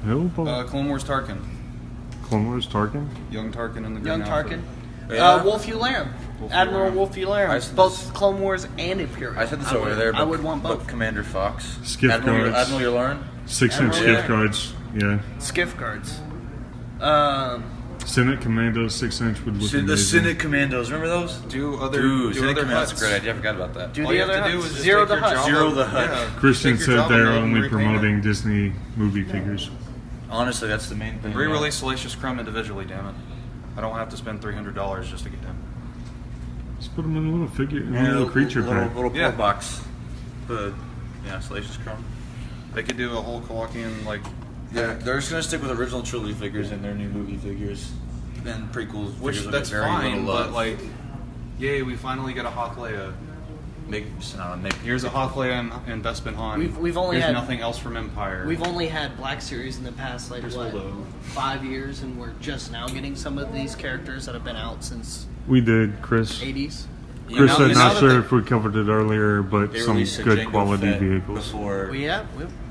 Speaker 2: Who? Boba?
Speaker 3: Clone Wars Tarkin.
Speaker 2: Clone Wars Tarkin?
Speaker 3: Young Tarkin in the
Speaker 1: Young
Speaker 3: green outfit.
Speaker 1: Tarkin.
Speaker 5: Yeah.
Speaker 1: Wolf Laram.
Speaker 3: Wolf
Speaker 1: Admiral
Speaker 3: Laram.
Speaker 1: Wolf
Speaker 5: I
Speaker 1: Laram.
Speaker 5: said
Speaker 1: Both
Speaker 5: this-
Speaker 1: Clone Wars and Imperial.
Speaker 5: I said this
Speaker 1: I
Speaker 5: over
Speaker 1: would-
Speaker 5: there, but,
Speaker 1: I would want
Speaker 5: but
Speaker 1: both.
Speaker 5: Commander Fox.
Speaker 2: Skiff
Speaker 5: Admiral,
Speaker 2: guards.
Speaker 5: Admiral Yularen.
Speaker 2: 6-inch
Speaker 1: Admiral,
Speaker 2: skiff guards. Yeah.
Speaker 1: Skiff guards.
Speaker 2: Senate Commando 6-inch would look
Speaker 5: The
Speaker 2: amazing.
Speaker 5: Senate Commandos. Remember those?
Speaker 3: Do other
Speaker 5: Dude, Senate
Speaker 3: other
Speaker 5: Commandos
Speaker 3: huts.
Speaker 5: are a great idea. I forgot about that.
Speaker 1: Do
Speaker 3: All
Speaker 1: the
Speaker 3: you
Speaker 1: other
Speaker 3: have to do
Speaker 1: huts.
Speaker 3: is just
Speaker 1: Zero
Speaker 3: take
Speaker 1: the
Speaker 3: your
Speaker 1: Hutt.
Speaker 3: Jabba-
Speaker 5: Zero the Hutt.
Speaker 3: Yeah,
Speaker 2: Christian
Speaker 3: take your
Speaker 2: said
Speaker 3: Jabba
Speaker 2: they're
Speaker 3: name and
Speaker 2: only
Speaker 3: repaint
Speaker 2: promoting
Speaker 3: it.
Speaker 2: Disney movie figures.
Speaker 5: Honestly, that's the main thing.
Speaker 3: Re-release Salacious Crumb individually, damn it. I don't have to spend $300 just to get him.
Speaker 2: Just put them in a little figure, in a
Speaker 5: Yeah,
Speaker 2: little creature pack.
Speaker 5: Little
Speaker 3: Yeah.
Speaker 5: pull box. But yeah, Salacious Crumb.
Speaker 3: They could do a whole Kowakian, like,
Speaker 5: Yeah, they're just gonna stick with original trilogy figures and their new movie figures and prequels.
Speaker 3: which
Speaker 5: figures will
Speaker 3: that's
Speaker 5: get very
Speaker 3: fine,
Speaker 5: little love.
Speaker 3: but like, yay, we finally get a Hawk Leia. Here's a Hoth Leia and Bespin Han.
Speaker 1: We've only
Speaker 3: Here's
Speaker 1: had
Speaker 3: nothing else from Empire.
Speaker 1: We've only had Black Series in the past, like,
Speaker 3: Here's
Speaker 1: what,
Speaker 3: Holdo.
Speaker 1: 5 years, and we're just now getting some of these characters that have been out since
Speaker 2: We did, Chris.
Speaker 1: 80s.
Speaker 2: Chris said
Speaker 5: now
Speaker 2: not
Speaker 5: that
Speaker 2: sure
Speaker 5: they-
Speaker 2: if we covered it earlier, but
Speaker 5: They
Speaker 2: some
Speaker 5: released a
Speaker 2: good
Speaker 5: Jango
Speaker 2: quality
Speaker 5: Fett
Speaker 2: vehicles.
Speaker 5: before
Speaker 1: Yeah,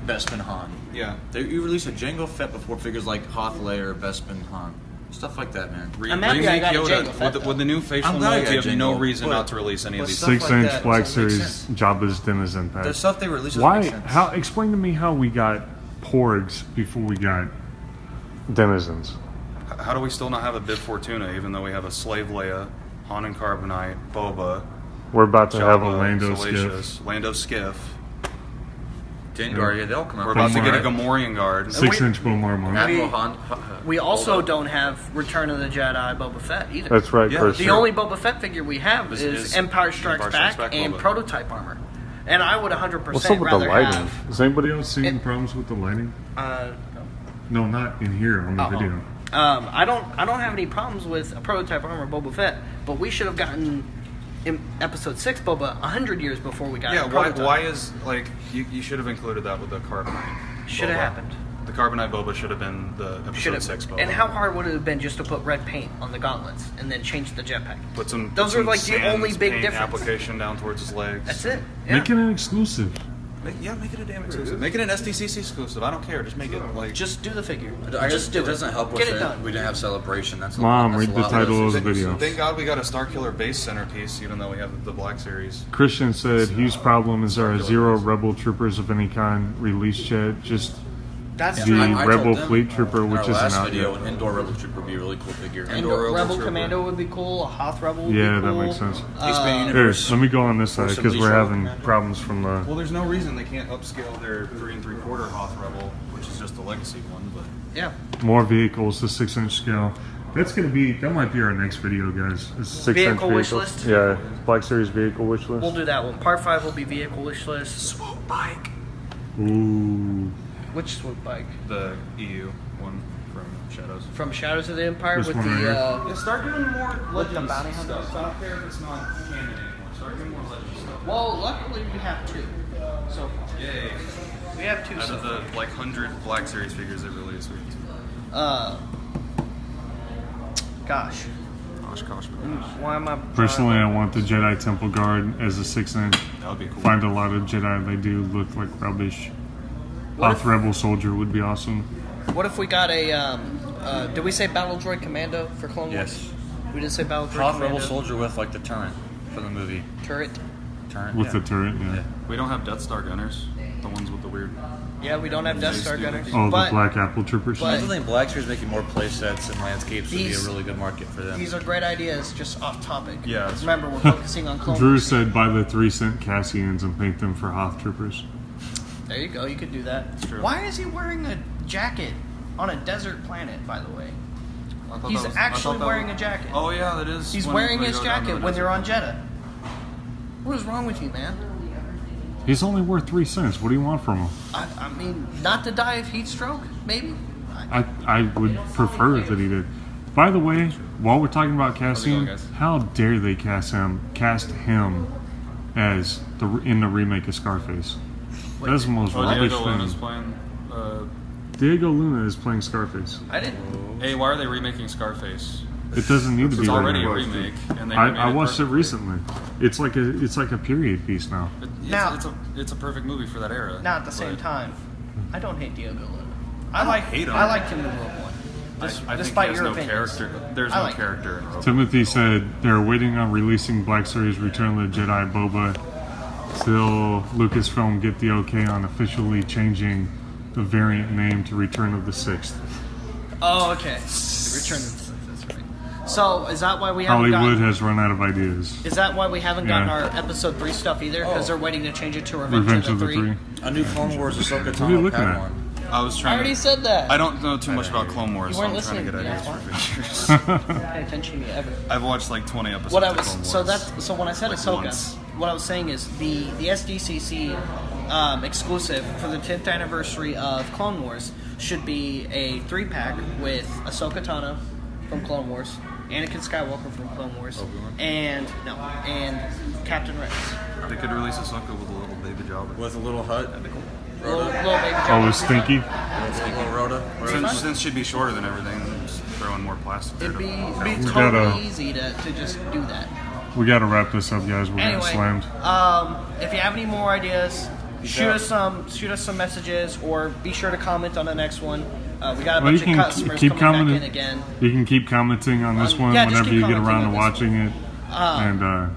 Speaker 5: Bespin Han.
Speaker 3: Yeah.
Speaker 5: You released a Jango Fett before figures like Hoth Leia or Bespin Han. Stuff like that, man.
Speaker 1: I'm happy I got a Jango
Speaker 3: Yoda
Speaker 1: Fett,
Speaker 3: with the new facial
Speaker 5: I'm glad I
Speaker 3: molds. You
Speaker 5: got
Speaker 3: have no
Speaker 5: Jango,
Speaker 3: reason
Speaker 5: but-
Speaker 3: not to release any of
Speaker 5: but
Speaker 3: these.
Speaker 5: stuff like
Speaker 2: 6-inch
Speaker 5: that
Speaker 2: Black
Speaker 5: doesn't make
Speaker 2: Series
Speaker 5: sense.
Speaker 2: Jabba's Denizen pack.
Speaker 5: The stuff they released doesn't
Speaker 2: Why?
Speaker 5: make sense.
Speaker 2: How? Explain to me how we got Porgs before we got Denizens.
Speaker 3: How do we still not have a Bib Fortuna, even though we have a Slave Leia, Han and Carbonite, Boba,
Speaker 2: We're about to have a
Speaker 3: Jabba,
Speaker 2: Lando
Speaker 3: Salacious,
Speaker 2: skiff.
Speaker 3: Lando Skiff.
Speaker 5: Dengar, yeah, they all come out.
Speaker 3: We're about to get a
Speaker 2: Right.
Speaker 3: Gamorrean guard.
Speaker 2: 6-inch Bomar Monk.
Speaker 5: Admiral Han.
Speaker 1: we also don't have Return of the Jedi Boba Fett either.
Speaker 2: That's right,
Speaker 5: Yeah,
Speaker 2: Chris.
Speaker 1: The only Boba Fett figure we have is Empire Strikes
Speaker 3: Empire Strikes
Speaker 1: Back
Speaker 3: Back
Speaker 1: and
Speaker 3: Boba.
Speaker 1: prototype armor. And I would 100%
Speaker 2: What's up with the
Speaker 1: rather
Speaker 2: lighting?
Speaker 1: have...
Speaker 2: Has anybody else seen
Speaker 1: It-
Speaker 2: problems with the lighting?
Speaker 1: Uh,
Speaker 2: No, not in here on the
Speaker 1: Uh-oh.
Speaker 2: video.
Speaker 1: I don't have any problems with a prototype armor Boba Fett, but we should have gotten in Episode 6 Boba 100 years before we got
Speaker 3: Yeah,
Speaker 1: a
Speaker 3: why
Speaker 1: prototype.
Speaker 3: is, like, you should have included that with the Carbonite.
Speaker 1: Should have
Speaker 3: Boba.
Speaker 1: happened.
Speaker 3: The Carbonite Boba should have been the
Speaker 1: Should
Speaker 3: Episode
Speaker 1: have.
Speaker 3: 6 Boba.
Speaker 1: And how hard would it have been just to put red paint on the gauntlets and then change the jetpack?
Speaker 3: Put some,
Speaker 1: Those
Speaker 3: put
Speaker 1: are
Speaker 3: some
Speaker 1: like the only
Speaker 3: sans
Speaker 1: big
Speaker 3: paint
Speaker 1: difference.
Speaker 3: application down towards his legs.
Speaker 1: That's it. Yeah.
Speaker 2: Make it an exclusive.
Speaker 3: Make it a damn exclusive. Make it an SDCC exclusive. I don't care. Just make it like.
Speaker 1: Just do the figure.
Speaker 5: I
Speaker 1: Just do
Speaker 5: it doesn't help us
Speaker 1: Get it
Speaker 5: that
Speaker 1: done.
Speaker 5: we didn't have Celebration. That's a
Speaker 2: Mom,
Speaker 5: lot, that's
Speaker 2: read
Speaker 5: a
Speaker 2: the
Speaker 5: lot
Speaker 2: title
Speaker 5: less.
Speaker 2: of the video.
Speaker 3: Thank God we got a Star Killer base centerpiece, even though we have the Black Series.
Speaker 2: Christian said, Hughes' problem is there are 0 Rebel troopers of any kind released yet. Just
Speaker 1: That's
Speaker 2: The
Speaker 1: true.
Speaker 5: I told
Speaker 2: Rebel
Speaker 5: them
Speaker 2: Fleet Trooper,
Speaker 5: in
Speaker 2: which
Speaker 5: our
Speaker 2: isn't
Speaker 5: last
Speaker 2: out
Speaker 5: video,
Speaker 2: yet.
Speaker 5: an Indoor Rebel Trooper would be a really cool figure.
Speaker 1: And
Speaker 3: Indoor Rebel
Speaker 1: Rebel
Speaker 3: Trooper.
Speaker 1: Commando would be cool. A Hoth Rebel would
Speaker 2: Yeah,
Speaker 1: be
Speaker 2: that
Speaker 1: cool.
Speaker 2: makes sense.
Speaker 5: Expand
Speaker 2: Here,
Speaker 5: Universe.
Speaker 2: let me go on this side
Speaker 5: Force
Speaker 2: because we're
Speaker 5: Unleashed
Speaker 2: having
Speaker 5: Rebel.
Speaker 2: problems from the.
Speaker 3: Well, there's no reason they can't upscale their 3 3/4 Hoth Rebel, which is just the legacy one. But
Speaker 1: Yeah.
Speaker 2: More vehicles to 6-inch scale. That might be our next video, guys. It's 6-inch
Speaker 1: Vehicle wish
Speaker 2: vehicles.
Speaker 1: list?
Speaker 2: Yeah, Black Series vehicle wish list.
Speaker 1: We'll do that one. Part 5 will be vehicle wish list.
Speaker 3: Swoop Bike,
Speaker 2: Ooh.
Speaker 1: Which swoop bike?
Speaker 3: the EU one from Shadows.
Speaker 1: From Shadows of the Empire
Speaker 2: This
Speaker 1: with
Speaker 2: one right
Speaker 1: the.
Speaker 2: here.
Speaker 3: Yeah, start doing more Legends
Speaker 1: bounty hunter
Speaker 3: stuff. I don't care if it's not canon anymore. Start doing more Legends stuff.
Speaker 1: Well, luckily we have 2. So
Speaker 3: Yay!
Speaker 1: we have 2.
Speaker 3: Out
Speaker 1: So
Speaker 3: of the 100 Black Series figures they released, we have 2.
Speaker 1: gosh.
Speaker 3: Gosh.
Speaker 1: Why am I?
Speaker 2: Personally, I want the Jedi Temple Guard as a 6-inch.
Speaker 3: That would be cool.
Speaker 2: Find a lot of Jedi they do look like rubbish.
Speaker 1: What
Speaker 2: Hoth
Speaker 1: if-
Speaker 2: Rebel Soldier would be awesome.
Speaker 1: What if we got a? Did we say Battle Droid Commando for Clone Wars?
Speaker 5: Yes.
Speaker 1: We did say Battle Droid
Speaker 5: Hoth
Speaker 1: Commando
Speaker 5: Rebel Soldier with like the turret for the movie.
Speaker 1: turret.
Speaker 5: Turret.
Speaker 2: With
Speaker 5: yeah.
Speaker 2: the turret, yeah.
Speaker 3: We don't have Death Star gunners. The ones with the weird.
Speaker 1: Yeah, we don't have Death Star gunners.
Speaker 2: Oh,
Speaker 1: but
Speaker 2: the Black Apple Troopers.
Speaker 1: but-
Speaker 5: I think Black Series making more play sets and landscapes would be a
Speaker 1: These-
Speaker 5: really good market for them.
Speaker 1: these are great ideas, just off topic.
Speaker 3: Yeah, that's-
Speaker 1: Remember, we're focusing on Clone
Speaker 2: Drew
Speaker 1: Wars.
Speaker 2: said buy the 3-cent Cassians and paint them for Hoth Troopers.
Speaker 1: There you go. You could do that.
Speaker 3: That's true.
Speaker 1: Why is he wearing a jacket on a desert planet? By the way,
Speaker 3: I thought
Speaker 1: he's
Speaker 3: that was- I
Speaker 1: actually
Speaker 3: thought that
Speaker 1: wearing
Speaker 3: was-
Speaker 1: a jacket.
Speaker 3: Oh yeah, that is.
Speaker 1: He's
Speaker 3: when
Speaker 1: wearing
Speaker 3: we
Speaker 1: his
Speaker 3: go down to
Speaker 1: jacket
Speaker 3: the
Speaker 1: when they're
Speaker 3: desert.
Speaker 1: on Jeddah. What is wrong with you, man?
Speaker 2: He's only worth 3 cents. What do you want from him?
Speaker 1: I mean, not to die of heat stroke, maybe.
Speaker 2: I would prefer that he did. By the way, while we're talking about Cassian,
Speaker 3: guys?
Speaker 2: how dare they cast him as in the remake of Scarface?
Speaker 1: Wait,
Speaker 2: That's the most
Speaker 3: Oh,
Speaker 2: rubbish
Speaker 3: Diego Luna's
Speaker 2: thing.
Speaker 3: playing.
Speaker 2: Diego Luna is playing Scarface.
Speaker 1: I didn't.
Speaker 3: Hey, why are they remaking Scarface?
Speaker 2: It doesn't need to be
Speaker 3: It's already a
Speaker 2: remade.
Speaker 3: remake, and they remade
Speaker 2: I watched it
Speaker 3: perfectly.
Speaker 2: recently. It's like a period piece now.
Speaker 1: Now-
Speaker 3: It's a perfect movie for that era.
Speaker 1: Now, at the same
Speaker 3: but
Speaker 1: time, I don't hate Diego Luna.
Speaker 3: I don't hate him.
Speaker 1: I liked him in Rogue One.
Speaker 3: I think
Speaker 1: Despite
Speaker 3: he has
Speaker 1: your
Speaker 3: no
Speaker 1: opinions.
Speaker 3: character. There's
Speaker 1: I
Speaker 3: no
Speaker 1: like him.
Speaker 3: character in Rogue One.
Speaker 2: Timothy said they're waiting on releasing Black Series Return of the Jedi Boba till Lucasfilm get the okay on officially changing the variant name to Return of the Sixth.
Speaker 1: Oh, okay. The Return of the Sith, that's right. So, is that why we haven't
Speaker 2: Hollywood
Speaker 1: gotten...
Speaker 2: has run out of ideas.
Speaker 1: Is that why we haven't gotten
Speaker 2: Yeah.
Speaker 1: our Episode 3 stuff either? Because they're waiting to change it to
Speaker 2: Revenge of the Three.
Speaker 5: A new Clone Wars Ahsoka
Speaker 2: What are you
Speaker 5: Tano
Speaker 2: looking at?
Speaker 5: Padawan.
Speaker 3: I was
Speaker 1: I
Speaker 3: trying.
Speaker 1: already
Speaker 3: to,
Speaker 1: said that.
Speaker 3: I don't know too much about Clone Wars,
Speaker 1: You
Speaker 3: so I'm
Speaker 1: weren't
Speaker 3: trying to get
Speaker 1: listening.
Speaker 3: ideas
Speaker 1: Yeah,
Speaker 3: for figures.
Speaker 1: Don't pay attention to me ever.
Speaker 3: I've watched like 20 episodes
Speaker 1: What I
Speaker 3: of
Speaker 1: was
Speaker 3: Clone Wars.
Speaker 1: so when I said
Speaker 3: like
Speaker 1: Ahsoka,
Speaker 3: once.
Speaker 1: what I was saying is the SDCC exclusive for the 10th anniversary of Clone Wars should be a 3-pack with Ahsoka Tano from Clone Wars, Anakin Skywalker from Clone Wars, and Captain Rex.
Speaker 3: They could release Ahsoka with a little baby Jabba.
Speaker 5: With a little hut.
Speaker 3: That'd be cool.
Speaker 1: Little baby
Speaker 2: Oh,
Speaker 1: Jabba.
Speaker 2: it's stinky.
Speaker 5: Little Rhoda.
Speaker 3: Since she'd be shorter than everything, just throw in more plastic.
Speaker 1: It'd be
Speaker 2: We
Speaker 1: totally
Speaker 2: gotta-
Speaker 1: easy to just do that.
Speaker 2: We got to wrap this up, guys. We're getting
Speaker 1: Anyway,
Speaker 2: slammed.
Speaker 1: if you have any more ideas, shoot us some messages, or be sure to comment on the next one. We got a
Speaker 2: Well, you
Speaker 1: bunch of
Speaker 2: can
Speaker 1: customers
Speaker 2: keep
Speaker 1: coming back in
Speaker 2: commenting.
Speaker 1: again.
Speaker 2: You can keep commenting on this one
Speaker 1: yeah, just
Speaker 2: whenever
Speaker 1: keep
Speaker 2: you get
Speaker 1: commenting
Speaker 2: around to
Speaker 1: on this
Speaker 2: watching it. And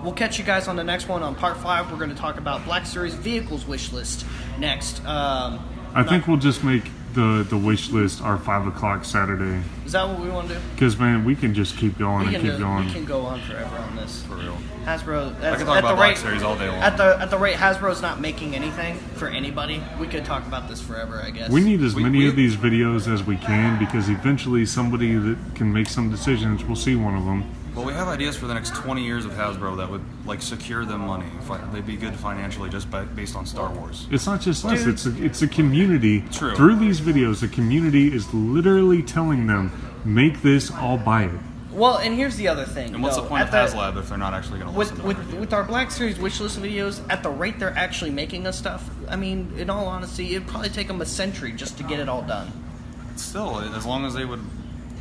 Speaker 1: We'll catch you guys on the next one on part 5. We're going to talk about Black Series vehicles wish list next.
Speaker 2: I think we'll just make the wish list our 5 o'clock Saturday.
Speaker 1: Is that what we want to do?
Speaker 2: Because, man, we can just keep going and keep going.
Speaker 1: We can go on forever on this.
Speaker 3: For real.
Speaker 1: Hasbro.
Speaker 3: I can talk about Black Series all day long.
Speaker 1: At the rate Hasbro's not making anything for anybody, we could talk about this forever, I guess.
Speaker 2: We need as many
Speaker 3: we-
Speaker 2: of these videos as we can, because eventually somebody that can make some decisions will see one of them.
Speaker 3: Well, we have ideas for the next 20 years of Hasbro that would like secure them money. They'd be good financially just based on Star Wars.
Speaker 2: It's not just us,
Speaker 1: Dude.
Speaker 2: it's a community.
Speaker 3: True.
Speaker 2: Through these videos, the community is literally telling them, make this, I'll buy it.
Speaker 1: Well, and here's the other thing.
Speaker 3: And what's
Speaker 1: though.
Speaker 3: the point of
Speaker 1: At the-
Speaker 3: HasLab if they're not actually going to listen to our
Speaker 1: with our Black Series wishlist videos, at the rate they're actually making us stuff, I mean, in all honesty, it'd probably take them a century just to get it all done.
Speaker 3: Still, as long as they would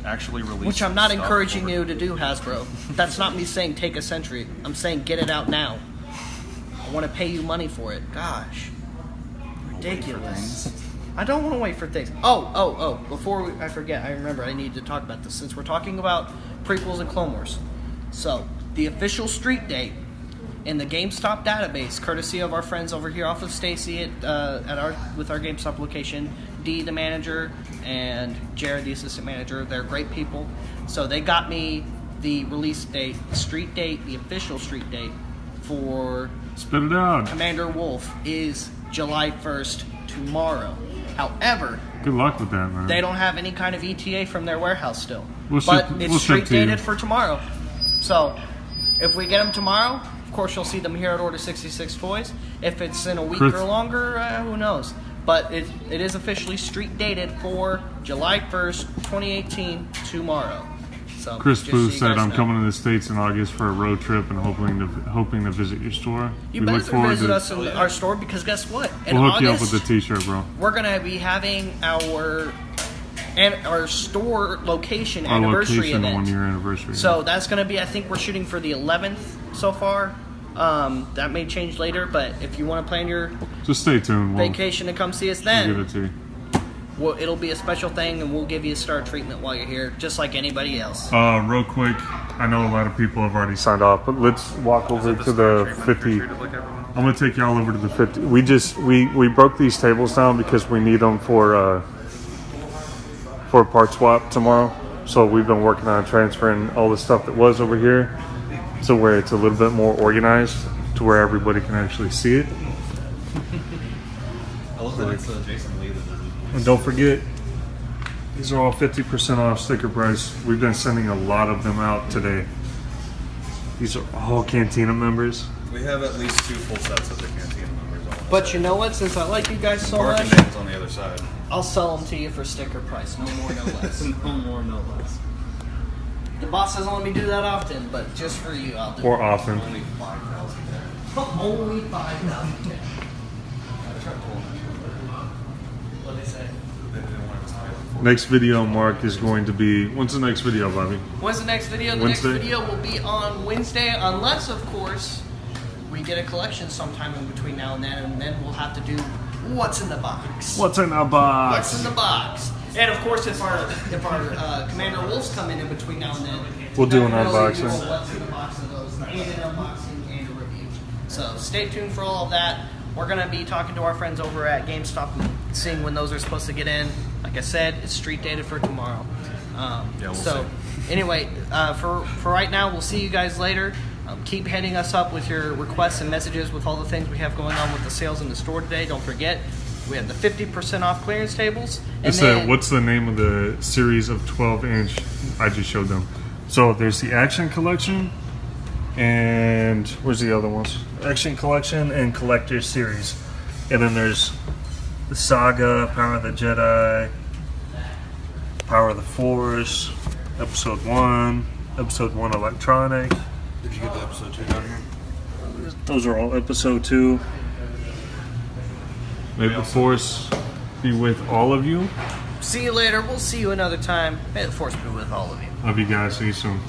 Speaker 3: actually release.
Speaker 1: Which I'm not
Speaker 3: stuff
Speaker 1: encouraging
Speaker 3: over-
Speaker 1: you to do, Hasbro. That's not me saying take a century. I'm saying get it out now. I want to pay you money for it. Gosh. Ridiculous. I don't want to wait for things. Oh. Before I forget, I remember I need to talk about this since we're talking about prequels and Clone Wars. So, the official street date in the GameStop database, courtesy of our friends over here off of Stacy with our GameStop location, Dee, the manager, and Jared, the assistant manager. They're great people. So they got me the release date, the street date, the official street date for
Speaker 2: Spit it out.
Speaker 1: Commander Wolf is July 1st, tomorrow. However,
Speaker 2: Good luck with that, man.
Speaker 1: they don't have any kind of ETA from their warehouse still.
Speaker 2: We'll
Speaker 1: but
Speaker 2: ship-
Speaker 1: it's
Speaker 2: we'll ship
Speaker 1: street
Speaker 2: to you.
Speaker 1: dated for tomorrow. So, if we get them tomorrow, of course you'll see them here at Order 66 Toys. If it's in a week
Speaker 2: Chris-
Speaker 1: or longer, who knows. But it is officially street dated for July 1st, 2018, tomorrow. So,
Speaker 2: Chris
Speaker 1: just
Speaker 2: Booth
Speaker 1: so you
Speaker 2: said,
Speaker 1: guys
Speaker 2: I'm
Speaker 1: know.
Speaker 2: coming to the States in August for a road trip and hoping to visit your store.
Speaker 1: You
Speaker 2: we look
Speaker 1: better
Speaker 2: forward
Speaker 1: visit
Speaker 2: to
Speaker 1: us in our store because guess what? In
Speaker 2: We'll hook you up
Speaker 1: August,
Speaker 2: with a t-shirt, bro.
Speaker 1: we're going to be having our store location
Speaker 2: Our
Speaker 1: anniversary
Speaker 2: location
Speaker 1: event.
Speaker 2: 1 year anniversary.
Speaker 1: So that's going to be, I think we're shooting for the 11th so far. That may change later, but if you want to plan your
Speaker 2: just stay tuned. We'll
Speaker 1: vacation to come see us
Speaker 2: give
Speaker 1: then,
Speaker 2: it to you.
Speaker 1: it'll be a special thing and we'll give you a star treatment while you're here, just like anybody else.
Speaker 2: Real quick, I know a lot of people have already signed off, but let's walk over to the 50.
Speaker 3: Treated like everyone else?
Speaker 2: I'm gonna take y'all over to the 50. We broke these tables down because we need them for a part swap tomorrow. So we've been working on transferring all the stuff that was over here to where it's a little bit more organized, to where everybody can actually see it.
Speaker 4: I love that it's Jason Lee that does it.
Speaker 2: And don't forget, these are all 50% off sticker price. We've been sending a lot of them out today. These are all Cantina members.
Speaker 3: We have at least 2 full sets of the Cantina members on.
Speaker 1: But you know what? Since I like you guys so
Speaker 3: Barking
Speaker 1: much,
Speaker 3: Dan's on the other side.
Speaker 1: I'll sell them to you for sticker price. No more, no less.
Speaker 3: No more, no less.
Speaker 1: The boss doesn't let me do that often, but just for you, I'll do
Speaker 2: Or
Speaker 1: it.
Speaker 2: often.
Speaker 3: Only 5,000.
Speaker 1: Only 5,000. What they say?
Speaker 2: Next video, Mark, is going to be... When's the next video, Bobby?
Speaker 1: When's the next video? The
Speaker 2: Wednesday?
Speaker 1: next video will be on Wednesday, unless, of course, we get a collection sometime in between now and then we'll have to do What's in the Box.
Speaker 2: What's in our box?
Speaker 1: What's in the box? And of course, if our Commander Wolves come in between now and then,
Speaker 2: We'll do an
Speaker 1: definitely
Speaker 2: unboxing.
Speaker 1: do a What's in the Box of those, and an unboxing and a review. So stay tuned for all of that. We're gonna be talking to our friends over at GameStop and seeing when those are supposed to get in. Like I said, it's street dated for tomorrow.
Speaker 3: We'll
Speaker 1: so
Speaker 3: see.
Speaker 1: anyway, for right now, we'll see you guys later. Keep hitting us up with your requests and messages with all the things we have going on with the sales in the store today. Don't forget, we have the 50% off clearance tables. And then,
Speaker 2: What's the name of the series of 12-inch I just showed them? So there's the Action Collection, and where's the other ones? Action Collection and Collector's Series. And then there's the Saga, Power of the Jedi, Power of the Force, Episode 1, Episode 1 Electronic.
Speaker 5: Did you get the episode 2 down here?
Speaker 2: those are all episode 2. May the force be with all of you.
Speaker 1: See you later. We'll see you another time. May the force be with all of you.
Speaker 2: Love you guys. See you soon.